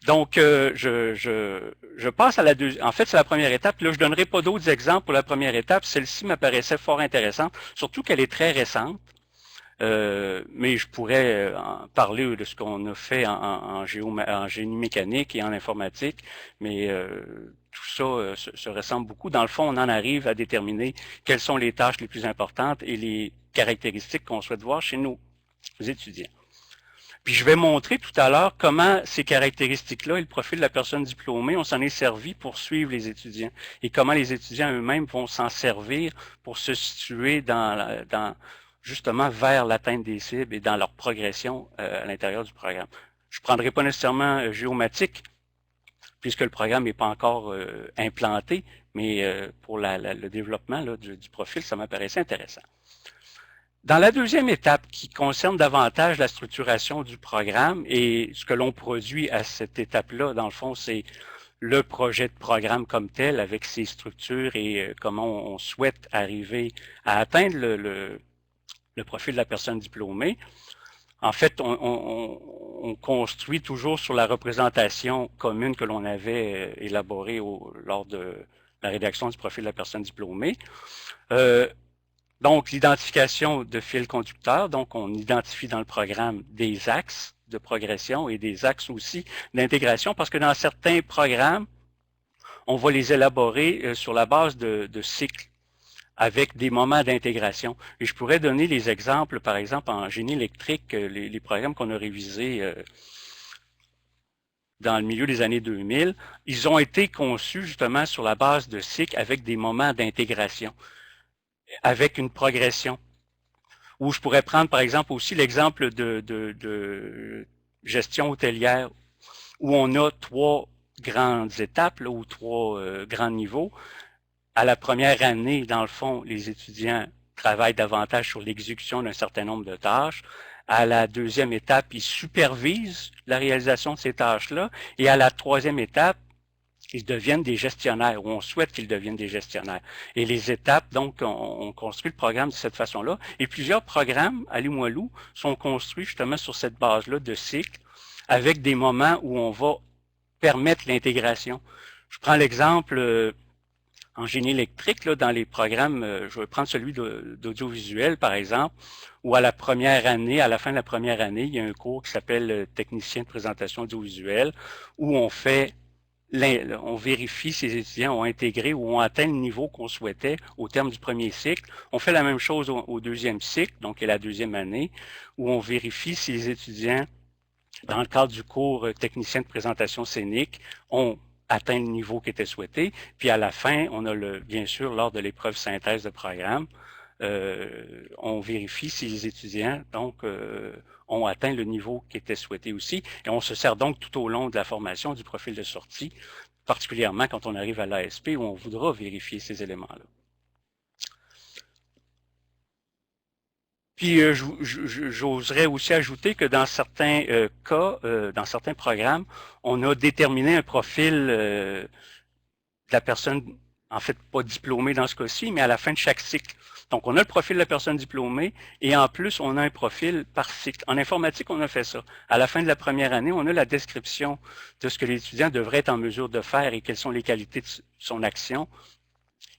Donc, je passe à la deuxième. En fait, c'est la première étape. Là, je ne donnerai pas d'autres exemples pour la première étape. Celle-ci m'apparaissait fort intéressante, surtout qu'elle est très récente. Mais je pourrais en parler de ce qu'on a fait en génie mécanique et en informatique, mais tout ça se ressemble beaucoup. Dans le fond, on en arrive à déterminer quelles sont les tâches les plus importantes et les caractéristiques qu'on souhaite voir chez nos étudiants. Puis je vais montrer tout à l'heure comment ces caractéristiques-là et le profil de la personne diplômée, on s'en est servi pour suivre les étudiants et comment les étudiants eux-mêmes vont s'en servir pour se situer justement vers l'atteinte des cibles et dans leur progression à l'intérieur du programme. Je ne prendrai pas nécessairement géomatique, puisque le programme n'est pas encore implanté, mais pour le développement là, du profil, ça m'apparaissait intéressant. Dans la deuxième étape, qui concerne davantage la structuration du programme et ce que l'on produit à cette étape-là, dans le fond, c'est le projet de programme comme tel, avec ses structures et comment on souhaite arriver à atteindre le profil de la personne diplômée. En fait, on construit toujours sur la représentation commune que l'on avait élaborée lors de la rédaction du profil de la personne diplômée. Donc, l'identification de fils conducteurs, donc on identifie dans le programme des axes de progression et des axes aussi d'intégration, parce que dans certains programmes, on va les élaborer sur la base de cycles avec des moments d'intégration. Et je pourrais donner les exemples, par exemple, en génie électrique, les programmes qu'on a révisés dans le milieu des années 2000, ils ont été conçus justement sur la base de cycles avec des moments d'intégration, avec une progression. Ou je pourrais prendre, par exemple, aussi l'exemple de gestion hôtelière, où on a 3 grandes étapes, là, ou 3 grands niveaux. À la première année, dans le fond, les étudiants travaillent davantage sur l'exécution d'un certain nombre de tâches. À la deuxième étape, ils supervisent la réalisation de ces tâches-là. Et à la troisième étape, ils deviennent des gestionnaires, ou on souhaite qu'ils deviennent des gestionnaires. Et les étapes, donc, on construit le programme de cette façon-là. Et plusieurs programmes à Limoilou sont construits justement sur cette base-là de cycle, avec des moments où on va permettre l'intégration. Je prends l'exemple en génie électrique, là, dans les programmes, je vais prendre celui d'audiovisuel, par exemple, où à la première année, à la fin de la première année, il y a un cours qui s'appelle technicien de présentation audiovisuelle, où on vérifie si les étudiants ont intégré ou ont atteint le niveau qu'on souhaitait au terme du premier cycle. On fait la même chose au deuxième cycle, donc la deuxième année, où on vérifie si les étudiants dans le cadre du cours technicien de présentation scénique, ont atteint le niveau qui était souhaité. Puis à la fin, on a bien sûr, lors de l'épreuve synthèse de programme, on vérifie si les étudiants ont atteint le niveau qui était souhaité aussi. Et on se sert donc tout au long de la formation du profil de sortie, particulièrement quand on arrive à l'ASP où on voudra vérifier ces éléments-là. Puis j'oserais aussi ajouter que dans certains cas, dans certains programmes, on a déterminé un profil de la personne, en fait pas diplômée dans ce cas-ci, mais à la fin de chaque cycle. Donc on a le profil de la personne diplômée et en plus on a un profil par cycle. En informatique, on a fait ça. À la fin de la première année, on a la description de ce que l'étudiant devrait être en mesure de faire et quelles sont les qualités de son action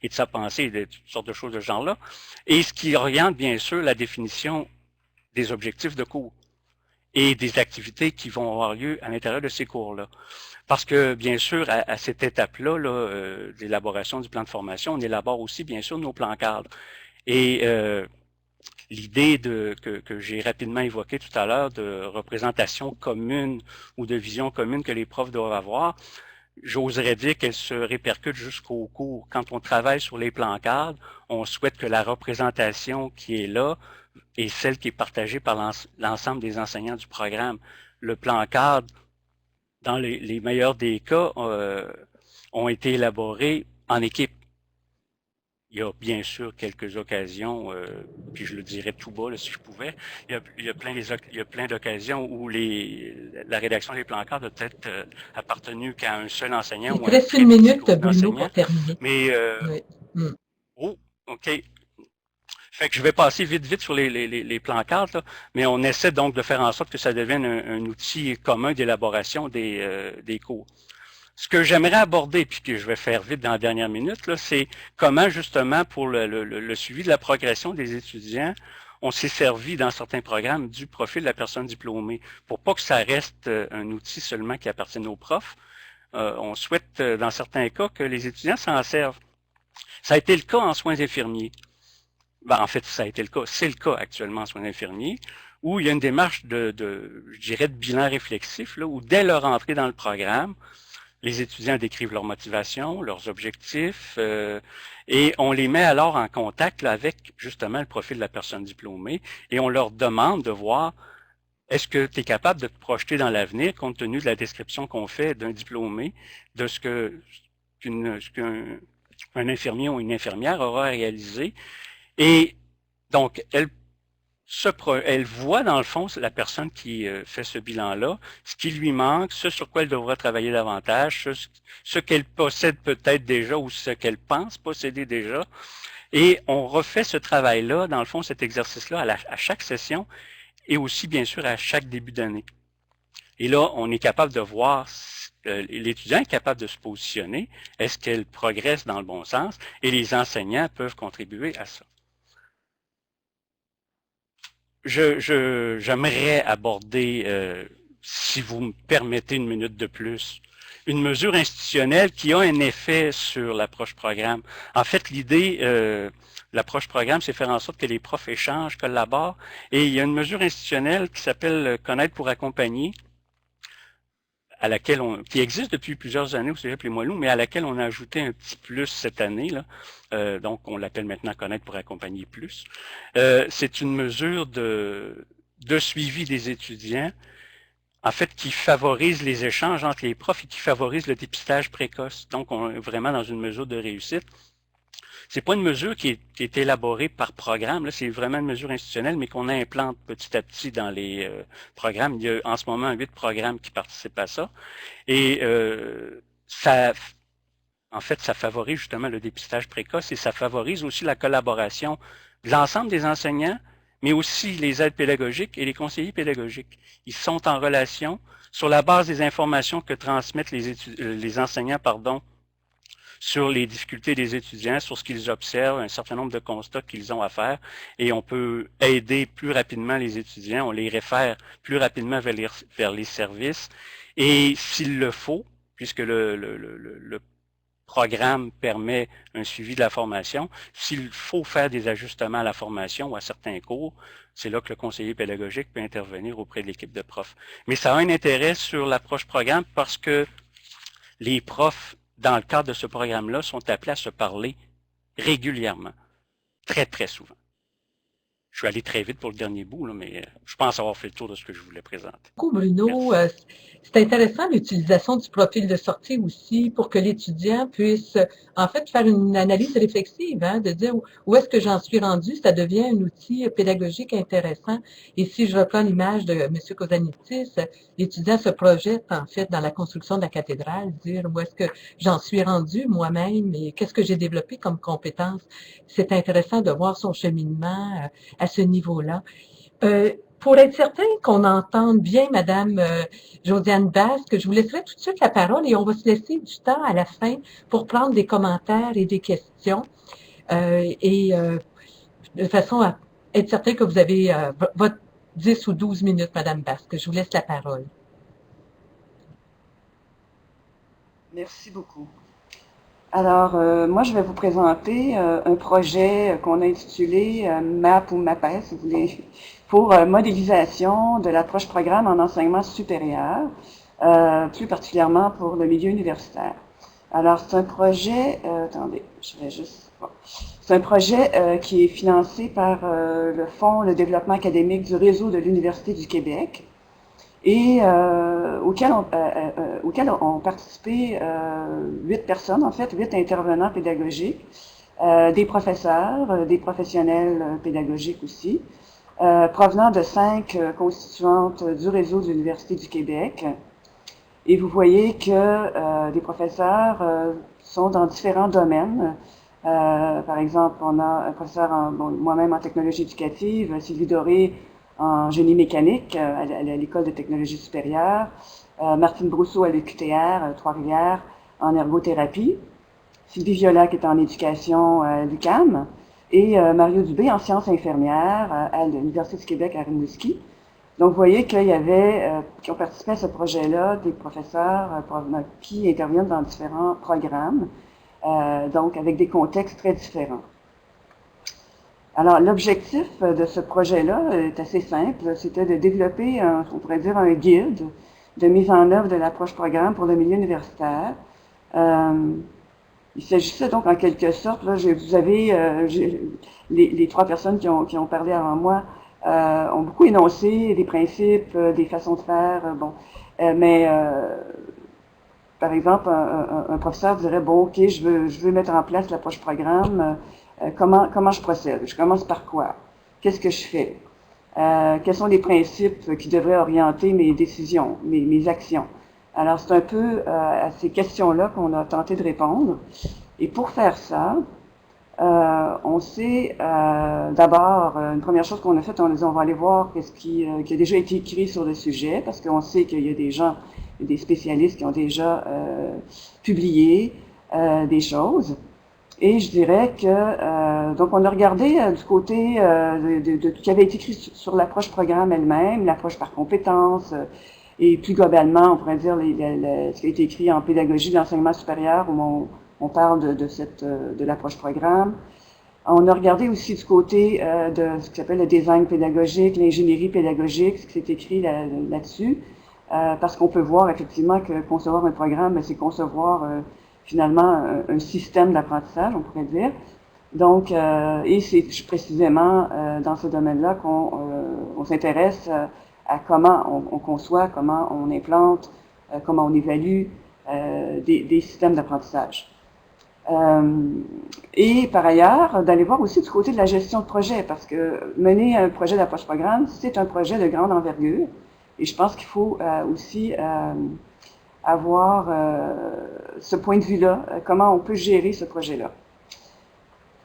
et de sa pensée, de toutes sortes de choses de ce genre-là, et ce qui oriente bien sûr la définition des objectifs de cours et des activités qui vont avoir lieu à l'intérieur de ces cours-là. Parce que, bien sûr, à cette étape-là d'élaboration du plan de formation, on élabore aussi, bien sûr, nos plans cadres. Et l'idée que j'ai rapidement évoquée tout à l'heure de représentation commune ou de vision commune que les profs doivent avoir, j'oserais dire qu'elle se répercute jusqu'au cours. Quand on travaille sur les plans cadres, on souhaite que la représentation qui est là est celle qui est partagée par l'ensemble des enseignants du programme. Le plan cadre, dans les meilleurs des cas, ont été élaborés en équipe. Il y a bien sûr quelques occasions, puis je le dirais tout bas là, si je pouvais, il y a plein d'occasions où la rédaction des plans cadres a peut-être appartenu qu'à un seul enseignant. Il te reste une minute, Bruno, pour terminer. Mais, oui. Oh, OK. Fait que je vais passer vite sur les plans cadres, là, mais on essaie donc de faire en sorte que ça devienne un outil commun d'élaboration des cours. Ce que j'aimerais aborder, puis que je vais faire vite dans la dernière minute, là, c'est comment justement pour le suivi de la progression des étudiants, on s'est servi dans certains programmes du profil de la personne diplômée. Pour pas que ça reste un outil seulement qui appartienne aux profs, on souhaite dans certains cas que les étudiants s'en servent. Ça a été le cas en soins infirmiers. Ben, en fait, ça a été le cas, c'est le cas actuellement en soins infirmiers, où il y a une démarche je dirais, de bilan réflexif, là, où dès leur entrée dans le programme, les étudiants décrivent leur motivation, leurs objectifs, et on les met alors en contact là, avec justement le profil de la personne diplômée, et on leur demande de voir est-ce que tu es capable de te projeter dans l'avenir compte tenu de la description qu'on fait d'un diplômé, de ce qu'un infirmier ou une infirmière aura réalisé. Et donc, elle voit dans le fond la personne qui fait ce bilan-là, ce qui lui manque, ce sur quoi elle devra travailler davantage, ce qu'elle possède peut-être déjà ou ce qu'elle pense posséder déjà. Et on refait ce travail-là, dans le fond, cet exercice-là à chaque session et aussi, bien sûr, à chaque début d'année. Et là, on est capable de voir, l'étudiant est capable de se positionner, est-ce qu'elle progresse dans le bon sens, et les enseignants peuvent contribuer à ça. J'aimerais aborder, si vous me permettez une minute de plus, une mesure institutionnelle qui a un effet sur l'approche programme. En fait, l'idée, l'approche programme, c'est faire en sorte que les profs échangent, collaborent, et il y a une mesure institutionnelle qui s'appelle Connaître pour accompagner, qui existe depuis plusieurs années au Cégep Limoilou, mais à laquelle on a ajouté un petit plus cette année, là. Donc on l'appelle maintenant Connaître pour accompagner plus. C'est une mesure de suivi des étudiants, en fait, qui favorise les échanges entre les profs et qui favorise le dépistage précoce. Donc on est vraiment dans une mesure de réussite. C'est pas une mesure qui est élaborée par programme, c'est vraiment une mesure institutionnelle, mais qu'on implante petit à petit dans les programmes. Il y a en ce moment 8 programmes qui participent à ça. Et en fait, ça favorise justement le dépistage précoce et ça favorise aussi la collaboration de l'ensemble des enseignants, mais aussi les aides pédagogiques et les conseillers pédagogiques. Ils sont en relation sur la base des informations que transmettent les enseignants, sur les difficultés des étudiants, sur ce qu'ils observent, un certain nombre de constats qu'ils ont à faire, et on peut aider plus rapidement les étudiants, on les réfère plus rapidement vers les services, et s'il le faut, puisque le programme permet un suivi de la formation. S'il faut faire des ajustements à la formation ou à certains cours, c'est là que le conseiller pédagogique peut intervenir auprès de l'équipe de profs. Mais ça a un intérêt sur l'approche programme parce que les profs, dans le cadre de ce programme-là, sont appelés à se parler régulièrement, très, très souvent. Je suis allé très vite pour le dernier bout, là, mais je pense avoir fait le tour de ce que je voulais présenter. Bruno, c'est intéressant l'utilisation du profil de sortie aussi pour que l'étudiant puisse en fait faire une analyse réflexive, hein, de dire où est-ce que j'en suis rendu, ça devient un outil pédagogique intéressant. Et si je reprends l'image de M. Kozanitis, l'étudiant se projette en fait dans la construction de la cathédrale, dire où est-ce que j'en suis rendu moi-même et qu'est-ce que j'ai développé comme compétences. C'est intéressant de voir son cheminement à ce niveau-là. Pour être certain qu'on entende bien Madame Josiane Basque, je vous laisserai tout de suite la parole et on va se laisser du temps à la fin pour prendre des commentaires et des questions de façon à être certain que vous avez votre 10 ou 12 minutes, Madame Basque. Je vous laisse la parole. Merci beaucoup. Alors, moi, je vais vous présenter un projet qu'on a intitulé MAP ou MAPES, si vous voulez, pour modélisation de l'approche programme en enseignement supérieur, plus particulièrement pour le milieu universitaire. Alors, c'est un projet, attendez, je vais juste... Bon. C'est un projet qui est financé par le Fonds de développement académique du réseau de l'Université du Québec, et auquel ont participé 8 personnes, en fait, 8 intervenants pédagogiques, des professeurs, des professionnels pédagogiques aussi, provenant de 5 constituantes du réseau de l'Université du Québec. Et vous voyez que des professeurs sont dans différents domaines. Par exemple, on a un professeur, moi-même en technologie éducative, Sylvie Doré, en génie mécanique à l'École de technologie supérieure, Martine Brousseau à l'UQTR, Trois-Rivières, en ergothérapie, Sylvie Viola qui est en éducation à l'UQAM, et Mario Dubé en sciences infirmières à l'Université du Québec à Rimouski. Donc, vous voyez qu'il y avait, qui ont participé à ce projet-là, des professeurs qui interviennent dans différents programmes, donc avec des contextes très différents. Alors, l'objectif de ce projet-là est assez simple. C'était de développer, on pourrait dire, un guide de mise en œuvre de l'approche programme pour le milieu universitaire. Il s'agissait donc, en quelque sorte, là, vous avez les 3 personnes qui ont parlé avant moi ont beaucoup énoncé des principes, des façons de faire, mais par exemple, un professeur dirait, bon, ok, je veux mettre en place l'approche programme. Comment je procède? Je commence par quoi? Qu'est-ce que je fais? Quels sont les principes qui devraient orienter mes décisions, mes actions? Alors, c'est un peu à ces questions-là qu'on a tenté de répondre. Et pour faire ça, on sait d'abord, une première chose qu'on a faite, on va aller voir qu'est-ce qui a déjà été écrit sur le sujet, parce qu'on sait qu'il y a des gens, des spécialistes qui ont déjà publié des choses. Et je dirais que, donc on a regardé du côté de ce qui avait été écrit sur l'approche programme elle-même, l'approche par compétences, et plus globalement, on pourrait dire ce qui a été écrit en pédagogie de l'enseignement supérieur, où on parle de l'approche programme. On a regardé aussi du côté de ce qui s'appelle le design pédagogique, l'ingénierie pédagogique, ce qui s'est écrit là-dessus, parce qu'on peut voir effectivement que concevoir un programme, c'est concevoir finalement un système d'apprentissage, on pourrait dire. Donc, et c'est précisément dans ce domaine-là qu'on s'intéresse à comment on conçoit, comment on implante, comment on évalue des systèmes d'apprentissage. Et par ailleurs, d'aller voir aussi du côté de la gestion de projet, parce que mener un projet d'approche programme, c'est un projet de grande envergure. Et je pense qu'il faut aussi avoir ce point de vue-là, comment on peut gérer ce projet-là.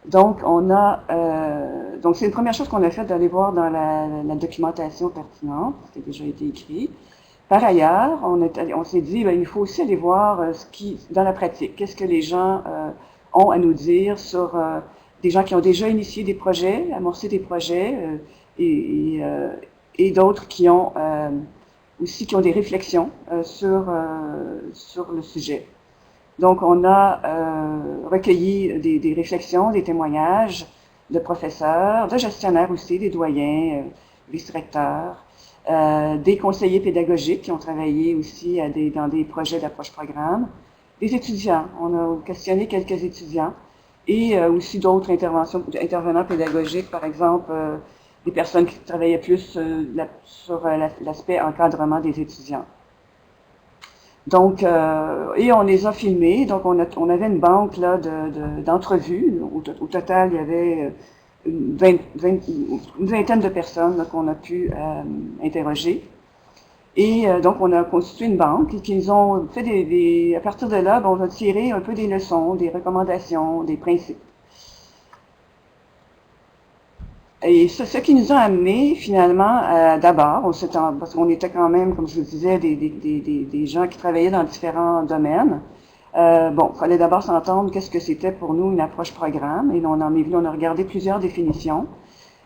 Donc, donc c'est une première chose qu'on a faite d'aller voir dans la documentation pertinente, ce qui a déjà été écrit. Par ailleurs, on s'est dit, il faut aussi aller voir dans la pratique, qu'est-ce que les gens ont à nous dire sur des gens qui ont déjà initié des projets, amorcé des projets, et d'autres qui ont aussi des réflexions sur le sujet. Donc, on a recueilli des réflexions, des témoignages de professeurs, de gestionnaires aussi, des doyens, vice-recteurs, des conseillers pédagogiques qui ont travaillé aussi dans des projets d'approche-programme, des étudiants. On a questionné quelques étudiants et aussi d'autres intervenants pédagogiques, par exemple, des personnes qui travaillaient plus sur l'aspect encadrement des étudiants. Donc, et on les a filmés. Donc, on avait une banque là d'entrevues. Au total, il y avait une vingtaine de personnes qu'on a pu interroger. Et donc, on a constitué une banque et qu'ils ont fait à partir de là, on a tiré un peu des leçons, des recommandations, des principes. Et ce qui nous a amené finalement d'abord, parce qu'on était quand même, comme je vous disais, des gens qui travaillaient dans différents domaines. Bon, il fallait d'abord s'entendre qu'est-ce que c'était pour nous une approche programme. Et on a regardé plusieurs définitions.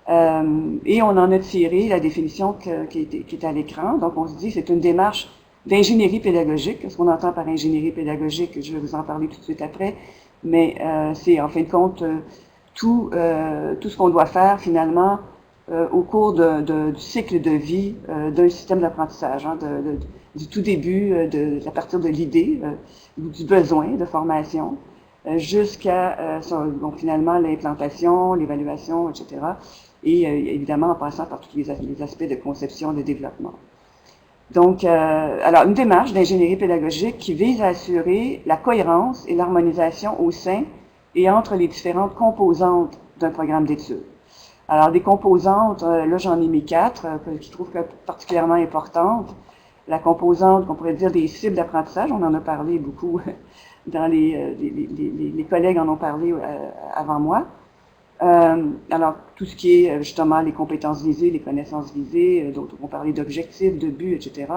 Et on en a tiré la définition qui est à l'écran. Donc on se dit c'est une démarche d'ingénierie pédagogique. Ce qu'on entend par ingénierie pédagogique, je vais vous en parler tout de suite après. Mais c'est en fin de compte tout ce qu'on doit faire finalement au cours du cycle de vie d'un système d'apprentissage, hein, du tout début, à partir de l'idée, du besoin de formation, jusqu'à donc finalement l'implantation, l'évaluation, etc. Et évidemment en passant par tous les aspects de conception, de développement. Donc, alors une démarche d'ingénierie pédagogique qui vise à assurer la cohérence et l'harmonisation au sein et entre les différentes composantes d'un programme d'études. Alors, des composantes, là j'en ai mis 4, que je trouve particulièrement importantes. La composante, qu'on pourrait dire des cibles d'apprentissage, on en a parlé beaucoup, dans les collègues en ont parlé avant moi. Alors, tout ce qui est justement les compétences visées, les connaissances visées, d'autres vont parler d'objectifs, de buts, etc.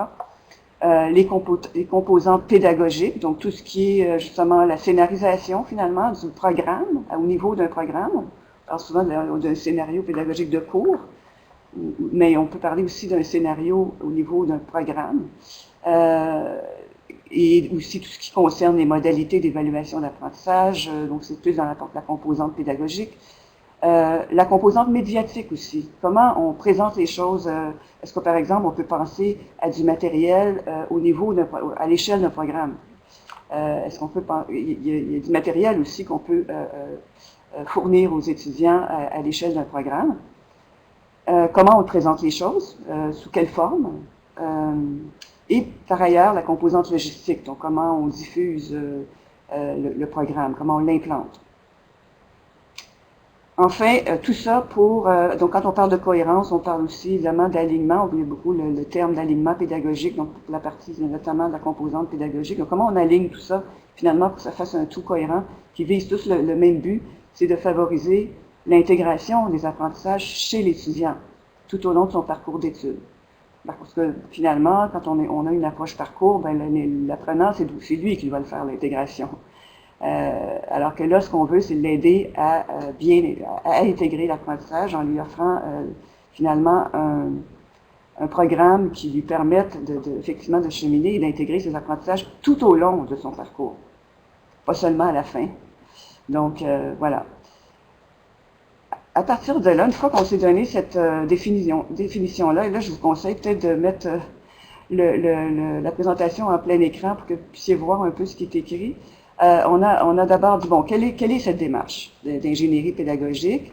Les composantes pédagogiques, donc tout ce qui est justement la scénarisation finalement du programme, au niveau d'un programme. On parle souvent d'un scénario pédagogique de cours, mais on peut parler aussi d'un scénario au niveau d'un programme. Et aussi tout ce qui concerne les modalités d'évaluation d'apprentissage, donc c'est plus dans la composante pédagogique. La composante médiatique aussi. Comment on présente les choses? Est-ce que, par exemple, on peut penser à du matériel au niveau à l'échelle d'un programme? Est-ce qu'on peut il y a du matériel aussi qu'on peut fournir aux étudiants à l'échelle d'un programme? Comment on présente les choses? Sous quelle forme? Et par ailleurs, la composante logistique. Donc, comment on diffuse le programme? Comment on l'implante? Enfin, tout ça donc quand on parle de cohérence, on parle aussi évidemment d'alignement. On oublie beaucoup le terme d'alignement pédagogique, donc la partie notamment de la composante pédagogique. Donc comment on aligne tout ça finalement pour que ça fasse un tout cohérent qui vise tous le même but, c'est de favoriser l'intégration des apprentissages chez l'étudiant tout au long de son parcours d'études. Parce que finalement, quand on a une approche parcours, ben, l'apprenant, c'est lui qui doit le faire, l'intégration. Alors que là, ce qu'on veut, c'est l'aider à intégrer l'apprentissage en lui offrant finalement un programme qui lui permette effectivement de cheminer et d'intégrer ses apprentissages tout au long de son parcours, pas seulement à la fin. Donc, voilà. À partir de là, une fois qu'on s'est donné cette définition-là, et là, je vous conseille peut-être de mettre la présentation en plein écran pour que vous puissiez voir un peu ce qui est écrit. On a d'abord dit, bon, quelle est cette démarche d'ingénierie pédagogique?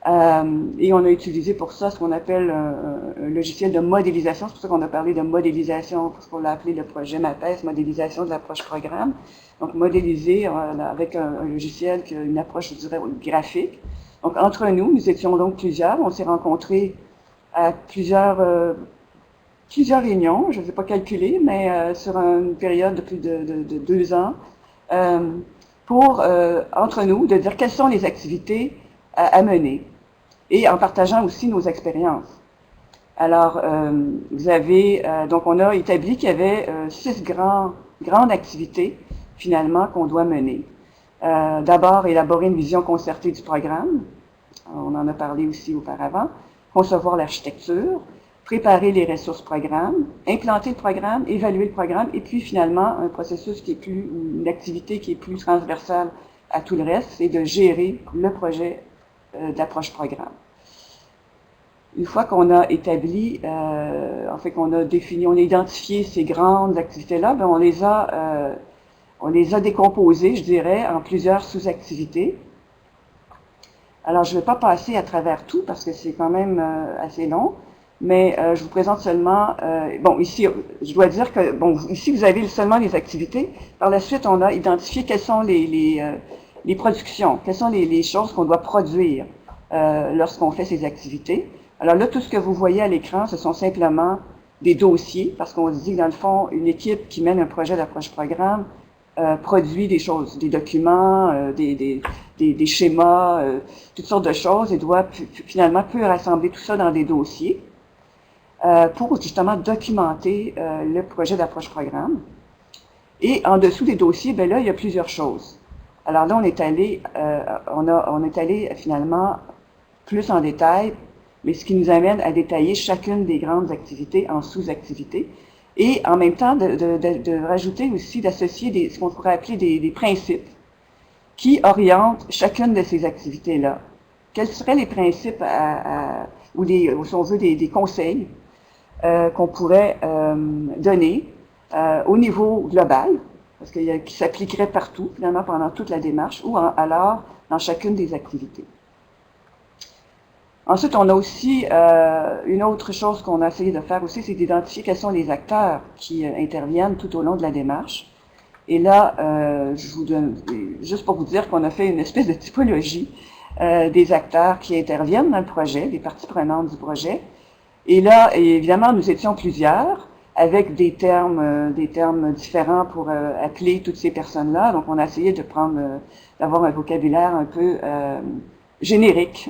Et on a utilisé pour ça ce qu'on appelle un logiciel de modélisation. C'est pour ça qu'on a parlé de modélisation, parce qu'on l'a appelé le projet MAPES, modélisation de l'approche programme. Donc, modéliser avec un logiciel qui a une approche, je dirais, graphique. Donc, entre nous étions donc plusieurs. On s'est rencontrés à plusieurs réunions, je ne sais pas calculer, mais sur une période de plus de 2 ans. Pour, entre nous, de dire quelles sont les activités à mener et en partageant aussi nos expériences. Alors, vous avez, donc on a établi qu'il y avait 6 grandes activités, finalement, qu'on doit mener. D'abord, élaborer une vision concertée du programme. On en a parlé aussi auparavant. Concevoir l'architecture. préparer les ressources programmes, implanter le programme, évaluer le programme, et puis finalement, un processus qui est plus, une activité qui est plus transversale à tout le reste, c'est de gérer le projet d'approche programme. Une fois qu'on a établi, en fait qu'on a défini, on a identifié ces grandes activités-là, ben on les a décomposées, je dirais, en plusieurs sous-activités. Alors, je ne vais pas passer à travers tout parce que c'est quand même assez long, mais je vous présente seulement, bon, ici, je dois dire que, bon, ici, vous avez seulement les activités. Par la suite, on a identifié quelles sont les productions, quelles sont les choses qu'on doit produire lorsqu'on fait ces activités. Alors là, tout ce que vous voyez à l'écran, ce sont simplement des dossiers, parce qu'on se dit que, dans le fond, une équipe qui mène un projet d'approche-programme produit des choses, des documents, des schémas, toutes sortes de choses, et doit finalement peut rassembler tout ça dans des dossiers pour justement documenter le projet d'approche-programme. Et en dessous des dossiers, ben là, il y a plusieurs choses. Alors là, on est allé finalement plus en détail, mais ce qui nous amène à détailler chacune des grandes activités en sous-activités, et en même temps de rajouter aussi, d'associer ce qu'on pourrait appeler des principes qui orientent chacune de ces activités-là. Quels seraient les principes ou si on veut, des conseils qu'on pourrait donner au niveau global, parce qui s'appliqueraient partout, finalement, pendant toute la démarche, ou alors dans chacune des activités. Ensuite, on a aussi une autre chose qu'on a essayé de faire aussi, c'est d'identifier quels sont les acteurs qui interviennent tout au long de la démarche. Et là, je vous donne, juste pour vous dire qu'on a fait une espèce de typologie des acteurs qui interviennent dans le projet, des parties prenantes du projet. Et là, évidemment, nous étions plusieurs, avec des termes différents pour appeler toutes ces personnes-là. Donc, on a essayé d'avoir un vocabulaire un peu générique,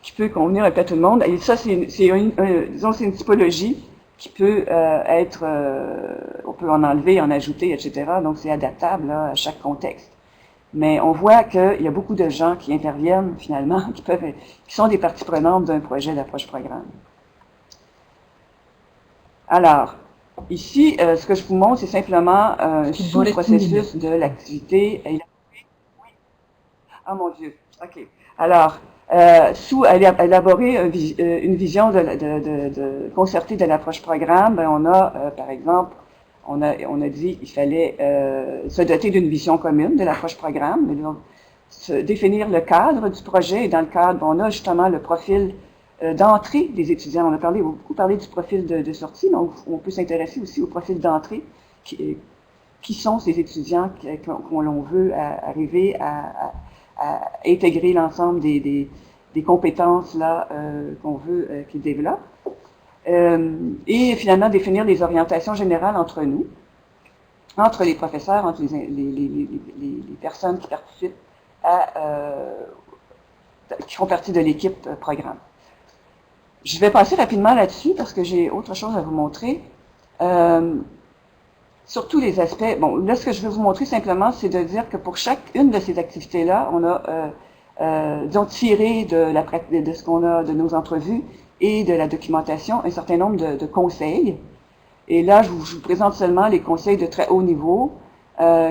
qui peut convenir un peu à tout le monde. Et ça, disons, c'est une typologie qui peut on peut en enlever, en ajouter, etc. Donc, c'est adaptable là, à chaque contexte. Mais on voit qu'il y a beaucoup de gens qui interviennent, finalement, qui sont des parties prenantes d'un projet d'approche-programme. Alors, ici, ce que je vous montre, c'est simplement un sous-processus de l'activité. Ah, mon Dieu. OK. Alors, élaborer une vision concertée de l'approche programme, ben on a, par exemple, on a dit qu'il fallait se doter d'une vision commune de l'approche programme, définir le cadre du projet, et dans le cadre, on a justement le profil d'entrée des étudiants. On a beaucoup parlé du profil de sortie, donc on peut s'intéresser aussi au profil d'entrée, qui sont ces étudiants qu'on veut arriver à intégrer l'ensemble des compétences là qu'on veut qu'ils développent. Et finalement définir les orientations générales entre nous, entre les professeurs, entre les personnes qui participent qui font partie de l'équipe programme. Je vais passer rapidement là-dessus parce que j'ai autre chose à vous montrer. Sur tous les aspects, bon, là, ce que je vais vous montrer simplement, c'est de dire que pour chacune de ces activités-là, on a, disons, tiré de ce qu'on a de nos entrevues et de la documentation, un certain nombre de conseils. Et là, je vous présente seulement les conseils de très haut niveau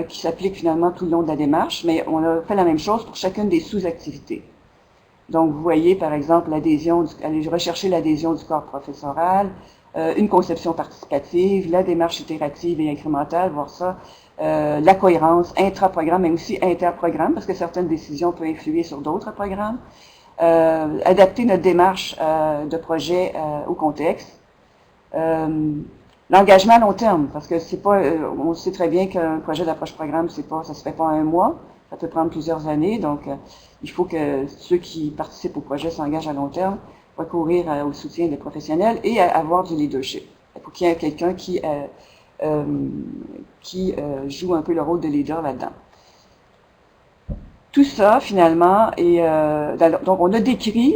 qui s'appliquent finalement tout le long de la démarche, mais on a fait la même chose pour chacune des sous-activités. Donc, vous voyez, par exemple, aller rechercher l'adhésion du corps professoral, une conception participative, la démarche itérative et incrémentale, voir ça, la cohérence intra-programme, mais aussi interprogramme, parce que certaines décisions peuvent influer sur d'autres programmes, adapter notre démarche de projet au contexte, l'engagement à long terme, parce que c'est pas, on sait très bien qu'un projet d'approche-programme, ça se fait pas en un mois, ça peut prendre plusieurs années, donc il faut que ceux qui participent au projet s'engagent à long terme, recourir au soutien des professionnels et avoir du leadership. Il faut qu'il y ait quelqu'un qui joue un peu le rôle de leader là-dedans. Tout ça, finalement, donc on a décrit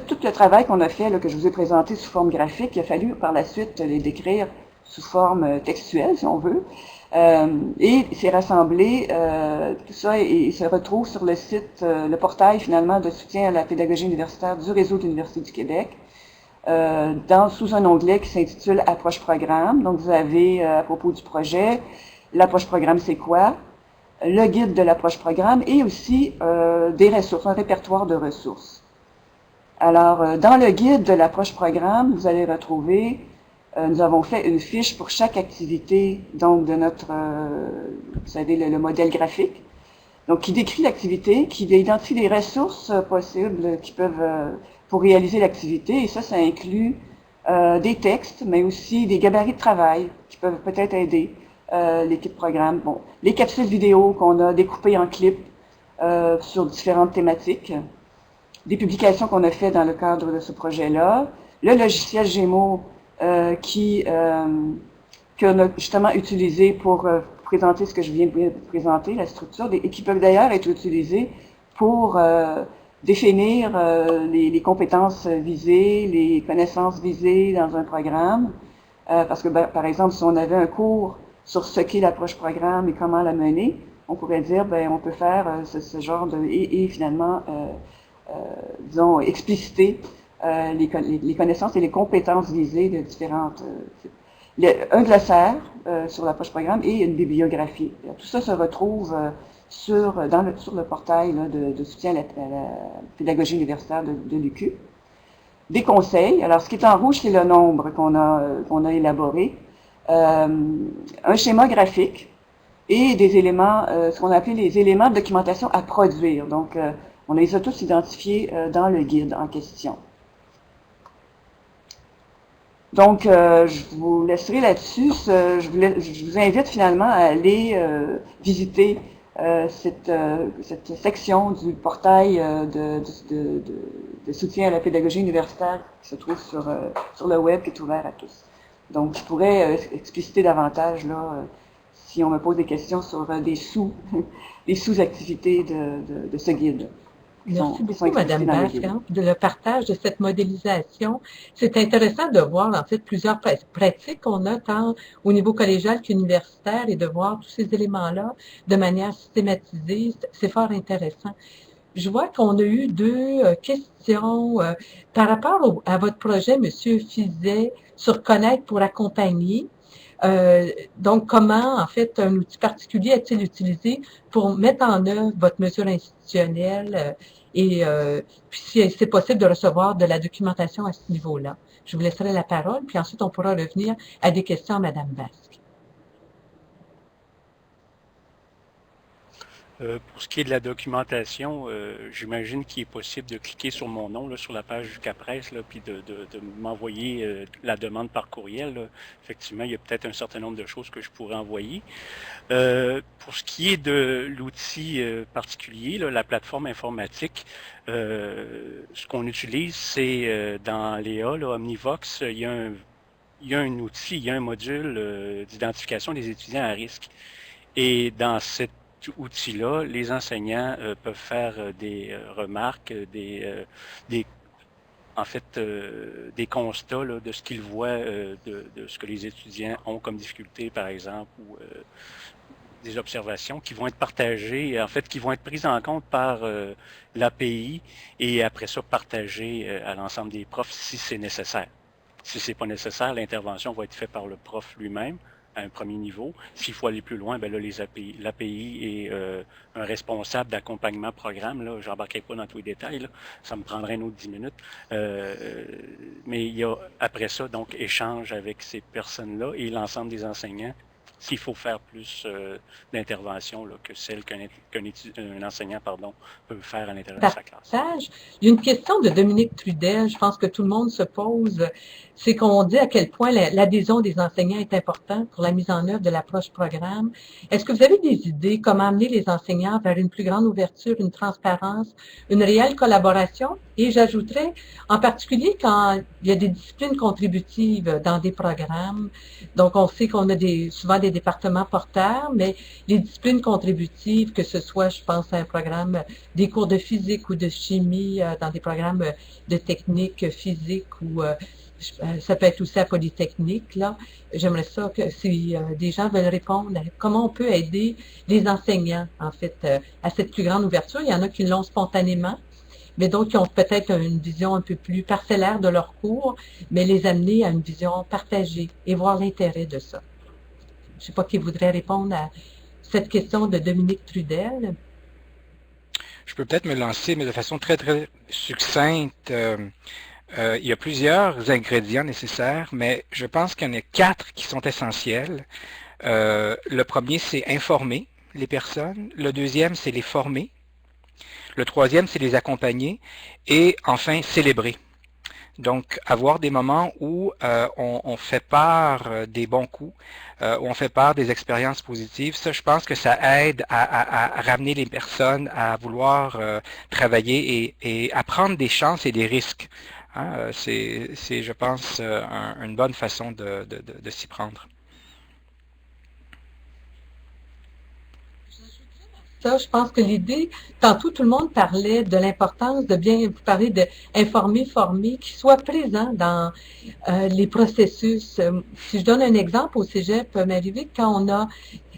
tout le travail qu'on a fait, là, que je vous ai présenté sous forme graphique. Il a fallu par la suite les décrire sous forme textuelle, si on veut. Et c'est rassemblé, tout ça, et se retrouve sur le site, le portail finalement de soutien à la pédagogie universitaire du réseau de l'Université du Québec, sous un onglet qui s'intitule « Approche programme ». Donc, vous avez, à propos du projet, l'approche programme, c'est quoi? Le guide de l'approche programme et aussi des ressources, un répertoire de ressources. Alors, dans le guide de l'approche programme, vous allez retrouver, nous avons fait une fiche pour chaque activité, donc de notre, vous savez, le modèle graphique, donc qui décrit l'activité, qui identifie les ressources possibles qui peuvent, pour réaliser l'activité, et ça inclut des textes, mais aussi des gabarits de travail qui peuvent peut-être aider l'équipe programme. Bon, les capsules vidéo qu'on a découpées en clips sur différentes thématiques, des publications qu'on a fait dans le cadre de ce projet-là, le logiciel Gémeaux qu'on a justement utilisé pour présenter ce que je viens de présenter, la structure, et qui peuvent d'ailleurs être utilisés pour définir les compétences visées, les connaissances visées dans un programme. Parce que, par exemple, si on avait un cours sur ce qu'est l'approche programme et comment la mener, on pourrait dire, on peut faire ce genre de... Et finalement, disons, expliciter les connaissances et les compétences visées de différentes... un glossaire sur l'approche programme et une bibliographie. Tout ça se retrouve sur le portail là, de soutien à la pédagogie universitaire de l'UQ. Des conseils. Alors, ce qui est en rouge, c'est le nombre qu'on a élaboré. Un schéma graphique et des éléments, ce qu'on a appelé les éléments de documentation à produire. Donc, on les a tous identifiés dans le guide en question. Donc, je vous laisserai là-dessus. Je vous invite finalement à aller visiter cette section du portail de soutien à la pédagogie universitaire qui se trouve sur le web, qui est ouvert à tous. Donc, je pourrais expliciter davantage là, si on me pose des questions sur des sous-activités de ce guide. Merci beaucoup, Mme Basque, de le partage de cette modélisation. C'est intéressant de voir, en fait, plusieurs pratiques qu'on a tant au niveau collégial qu'universitaire et de voir tous ces éléments-là de manière systématisée. C'est fort intéressant. Je vois qu'on a eu deux questions par rapport à votre projet, M. Fizet, sur Connaître pour accompagner. Donc, comment, en fait, un outil particulier est-il utilisé pour mettre en œuvre votre mesure institutionnelle et puis si c'est possible de recevoir de la documentation à ce niveau-là? Je vous laisserai la parole, puis ensuite on pourra revenir à des questions à Mme Basque. Pour ce qui est de la documentation, j'imagine qu'il est possible de cliquer sur mon nom là, sur la page du CAPRES, là, puis de m'envoyer la demande par courriel. Là. Effectivement, il y a peut-être un certain nombre de choses que je pourrais envoyer. Pour ce qui est de l'outil particulier, là, la plateforme informatique, ce qu'on utilise, c'est dans Léa, là, Omnivox, il y a un outil, il y a un module d'identification des étudiants à risque. Et dans cet outil-là, les enseignants peuvent faire des remarques, des constats là, de ce qu'ils voient, de ce que les étudiants ont comme difficulté, par exemple, ou des observations qui vont être partagées, en fait, qui vont être prises en compte par l'API et après ça partagées à l'ensemble des profs si c'est nécessaire. Si c'est pas nécessaire, l'intervention va être faite par le prof lui-même à un premier niveau. S'il faut aller plus loin, ben là, l'API est un responsable d'accompagnement programme. Là, j'embarquerai pas dans tous les détails. Là. Ça me prendrait une autre 10 minutes. Mais il y a après ça, donc, échange avec ces personnes-là et l'ensemble des enseignants s'il faut faire plus d'intervention que celle qu'un enseignant peut faire à l'intérieur de sa classe. Il y a une question de Dominique Trudel, je pense que tout le monde se pose, c'est qu'on dit à quel point l'adhésion des enseignants est importante pour la mise en œuvre de l'approche programme. Est-ce que vous avez des idées comment amener les enseignants vers une plus grande ouverture, une transparence, une réelle collaboration? Et j'ajouterais, en particulier quand il y a des disciplines contributives dans des programmes, donc on sait qu'on a souvent des départements porteurs, mais les disciplines contributives, que ce soit, je pense à un programme, des cours de physique ou de chimie, dans des programmes de technique physique ou ça peut être aussi à Polytechnique, là. J'aimerais ça que si des gens veulent répondre à comment on peut aider les enseignants, en fait, à cette plus grande ouverture. Il y en a qui l'ont spontanément, mais d'autres qui ont peut-être une vision un peu plus parcellaire de leur cours, mais les amener à une vision partagée et voir l'intérêt de ça. Je ne sais pas qui voudrait répondre à cette question de Dominique Trudel. Je peux peut-être me lancer, mais de façon très, très succincte. Il y a plusieurs ingrédients nécessaires, mais je pense qu'il y en a 4 qui sont essentiels. Le premier, c'est informer les personnes. Le deuxième, c'est les former. Le troisième, c'est les accompagner. Et enfin, célébrer. Donc, avoir des moments où on fait part des bons coups, où on fait part des expériences positives, ça, je pense que ça aide à ramener les personnes à vouloir travailler et à prendre des chances et des risques. Hein, c'est, je pense, une bonne façon de s'y prendre. Ça, je pense que l'idée, tantôt tout le monde parlait de l'importance de bien parler d'informer, former, qui soit présent dans les processus. Si je donne un exemple au Cégep, m'arriver quand on a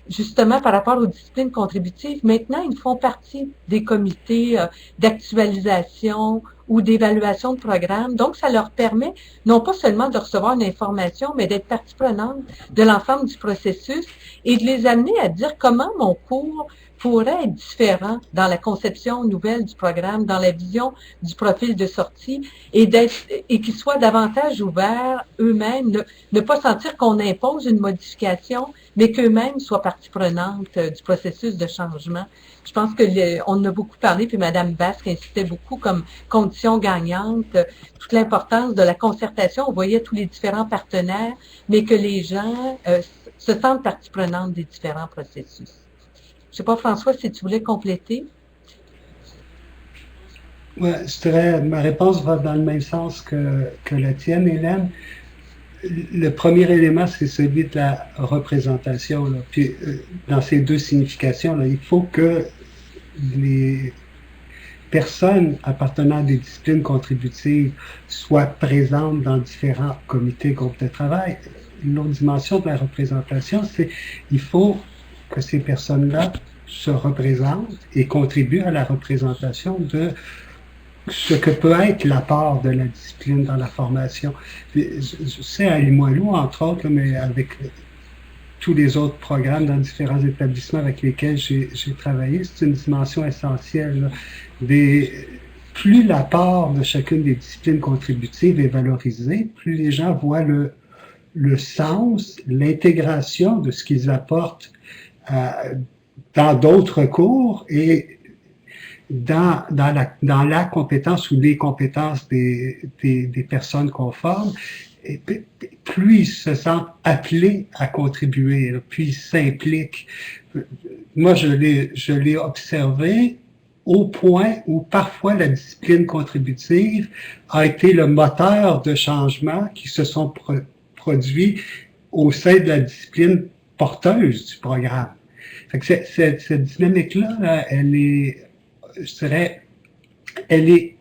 justement par rapport aux disciplines contributives, maintenant ils font partie des comités d'actualisation ou d'évaluation de programmes. Donc, ça leur permet non pas seulement de recevoir une information, mais d'être partie prenante de l'ensemble du processus et de les amener à dire comment mon cours pourrait être différent dans la conception nouvelle du programme, dans la vision du profil de sortie et qu'ils soient davantage ouverts eux-mêmes, ne pas sentir qu'on impose une modification, mais qu'eux-mêmes soient partie prenante du processus de changement. Je pense que on en a beaucoup parlé, puis Mme Basque insistait beaucoup comme condition gagnante, toute l'importance de la concertation. On voyait tous les différents partenaires, mais que les gens se sentent partie prenante des différents processus. Je ne sais pas, François, si tu voulais compléter. Oui, je dirais, ma réponse va dans le même sens que la tienne, Hélène. Le premier élément, c'est celui de la représentation. Là. Puis, dans ces deux significations, là, il faut que les personnes appartenant à des disciplines contributives soient présentes dans différents comités, groupes de travail. Une autre dimension de la représentation, c'est il faut que ces personnes-là se représentent et contribuent à la représentation de ce que peut être l'apport de la discipline dans la formation. Je sais à Limoilou, entre autres, là, mais avec tous les autres programmes dans différents établissements avec lesquels j'ai travaillé, c'est une dimension essentielle. Plus l'apport de chacune des disciplines contributives est valorisé, plus les gens voient le sens, l'intégration de ce qu'ils apportent dans d'autres cours et dans la compétence ou les compétences des personnes qu'on forme, et plus ils se sentent appelés à contribuer, plus ils s'impliquent. Moi, je l'ai observé au point où parfois la discipline contributive a été le moteur de changements qui se sont produits au sein de la discipline porteuse du programme. Fait que cette dynamique-là, là, elle est, je dirais, elle est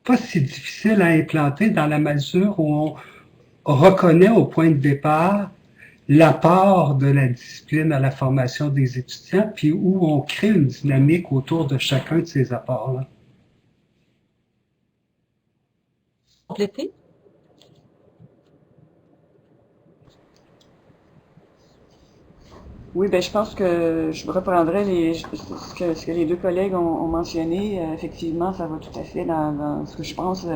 pas si difficile à implanter dans la mesure où on reconnaît au point de départ l'apport de la discipline à la formation des étudiants, puis où on crée une dynamique autour de chacun de ces apports-là. Compléter? Oui, ben je pense que je reprendrai ce que les deux collègues ont mentionné. Effectivement, ça va tout à fait dans ce que je pense.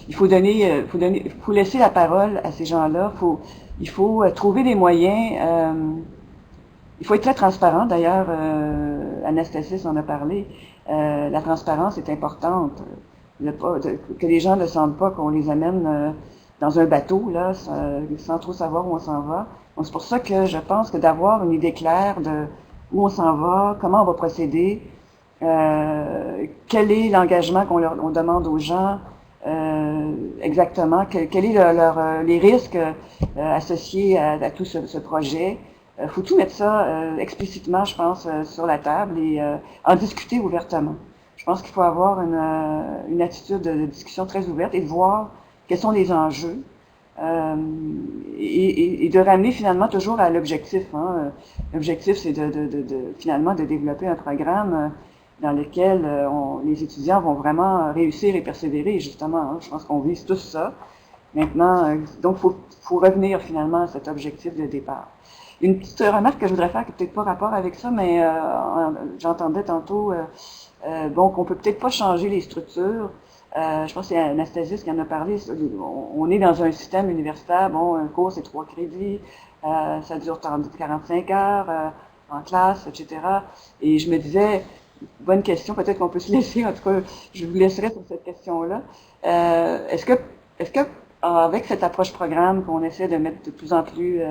Il faut faut laisser la parole à ces gens-là. Il faut trouver des moyens. Il faut être très transparent. D'ailleurs, Anastasis en a parlé. La transparence est importante. Que les gens ne sentent pas qu'on les amène dans un bateau, là, sans trop savoir où on s'en va. Donc, c'est pour ça que je pense que d'avoir une idée claire de où on s'en va, comment on va procéder, quel est l'engagement on demande aux gens, exactement, quel est les risques associés à tout ce projet. Faut tout mettre ça explicitement, je pense, sur la table et en discuter ouvertement. Je pense qu'il faut avoir une attitude de discussion très ouverte et de voir quels sont les enjeux. Et de ramener finalement toujours à l'objectif. Hein. L'objectif, c'est finalement de développer un programme dans lesquels les étudiants vont vraiment réussir et persévérer, justement. Hein. Je pense qu'on vise tous ça. Maintenant, donc, faut revenir finalement à cet objectif de départ. Une petite remarque que je voudrais faire, qui n'a peut-être pas rapport avec ça, mais j'entendais tantôt bon, qu'on peut peut-être pas changer les structures. Je pense que c'est Anastasis qui en a parlé. On est dans un système universitaire, bon, un cours c'est 3 crédits, ça dure 45 heures en classe, etc. Et je me disais, bonne question, peut-être qu'on peut se laisser, en tout cas, je vous laisserai sur cette question-là. Est-ce que avec cette approche programme qu'on essaie de mettre de plus en plus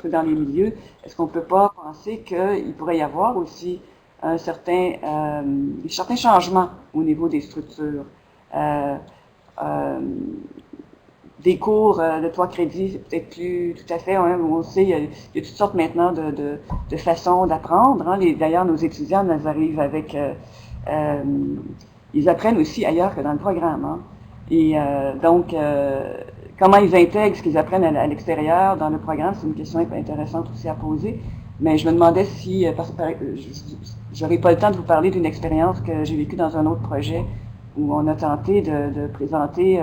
dans les milieux, est-ce qu'on ne peut pas penser qu'il pourrait y avoir aussi certains changements au niveau des structures? Des cours de 3 crédits, c'est peut-être plus tout à fait, hein, on sait, il y a toutes sortes maintenant de façons d'apprendre. Hein. D'ailleurs, nos étudiants, ils arrivent avec... ils apprennent aussi ailleurs que dans le programme. Hein. Et donc, comment ils intègrent ce qu'ils apprennent à l'extérieur dans le programme, c'est une question intéressante aussi à poser. Mais je me demandais si, j'aurais pas le temps de vous parler d'une expérience que j'ai vécue dans un autre projet où on a tenté de présenter,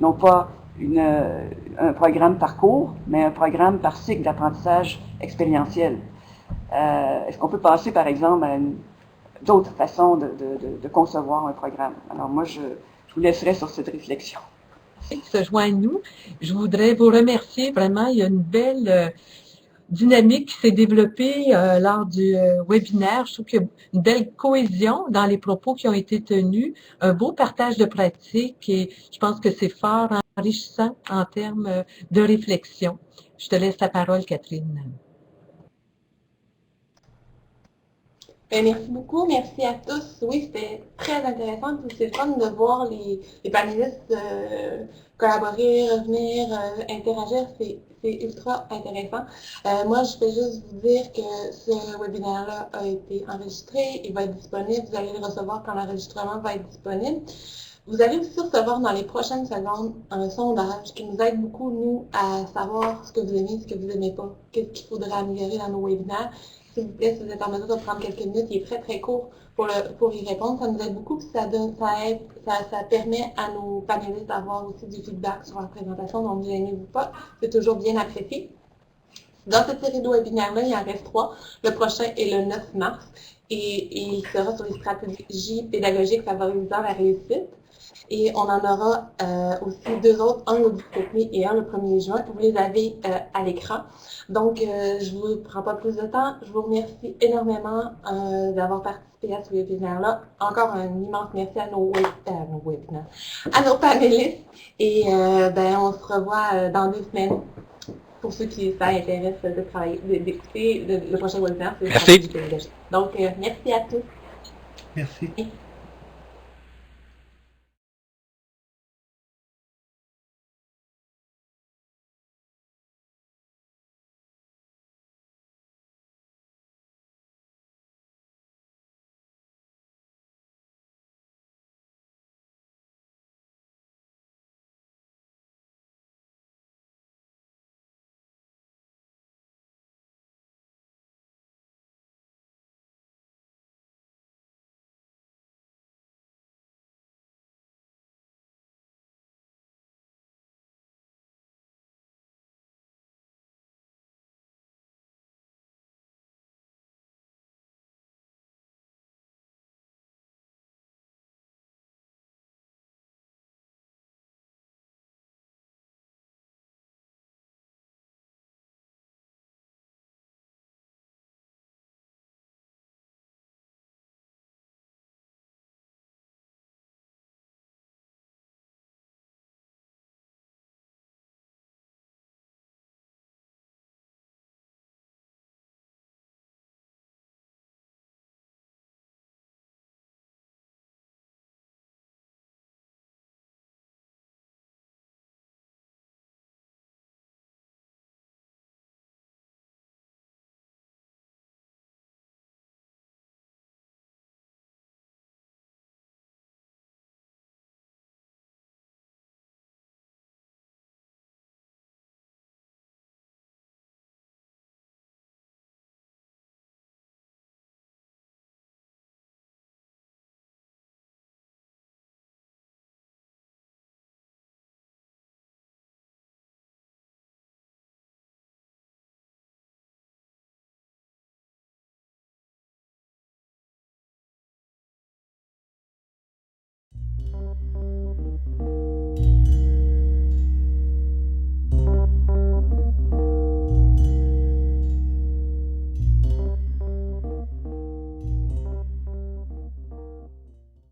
non pas un programme par cours, mais un programme par cycle d'apprentissage expérientiel. Est-ce qu'on peut passer, par exemple, à d'autres façons de concevoir un programme? Alors moi, je vous laisserai sur cette réflexion. Qui se joignent nous. Je voudrais vous remercier vraiment. Il y a une belle dynamique qui s'est développée lors du webinaire. Je trouve qu'il y a une belle cohésion dans les propos qui ont été tenus, un beau partage de pratiques et je pense que c'est fort enrichissant en termes de réflexion. Je te laisse la parole, Catherine. Ben, merci beaucoup, merci à tous. Oui, c'était très intéressant. C'est fun de voir les panélistes collaborer, revenir, interagir. C'est ultra intéressant. Moi, je vais juste vous dire que ce webinaire-là a été enregistré. Il va être disponible. Vous allez le recevoir quand l'enregistrement va être disponible. Vous allez aussi recevoir dans les prochaines secondes un sondage qui nous aide beaucoup, nous, à savoir ce que vous aimez, ce que vous n'aimez pas, qu'est-ce qu'il faudrait améliorer dans nos webinaires. S'il vous plaît, si vous êtes en mesure de prendre quelques minutes, il est très très court pour y répondre. Ça nous aide beaucoup, puis ça permet à nos panélistes d'avoir aussi du feedback sur leur présentation, donc ne gênez-vous pas, c'est toujours bien apprécié. Dans cette série de webinaires-là, il en reste 3. Le prochain est le 9 mars et il sera sur les stratégies pédagogiques favorisant la réussite. Et on en aura aussi 2 autres, un le 17 mai et un le 1er juin. Vous les avez à l'écran. Donc, je ne vous prends pas plus de temps. Je vous remercie énormément d'avoir participé à ce webinaire-là. Encore un immense merci à nos panélistes. Et on se revoit dans 2 semaines. Pour ceux qui ça intéresse de travailler, d'écouter le prochain webinaire. Merci. Donc, merci à tous. Merci.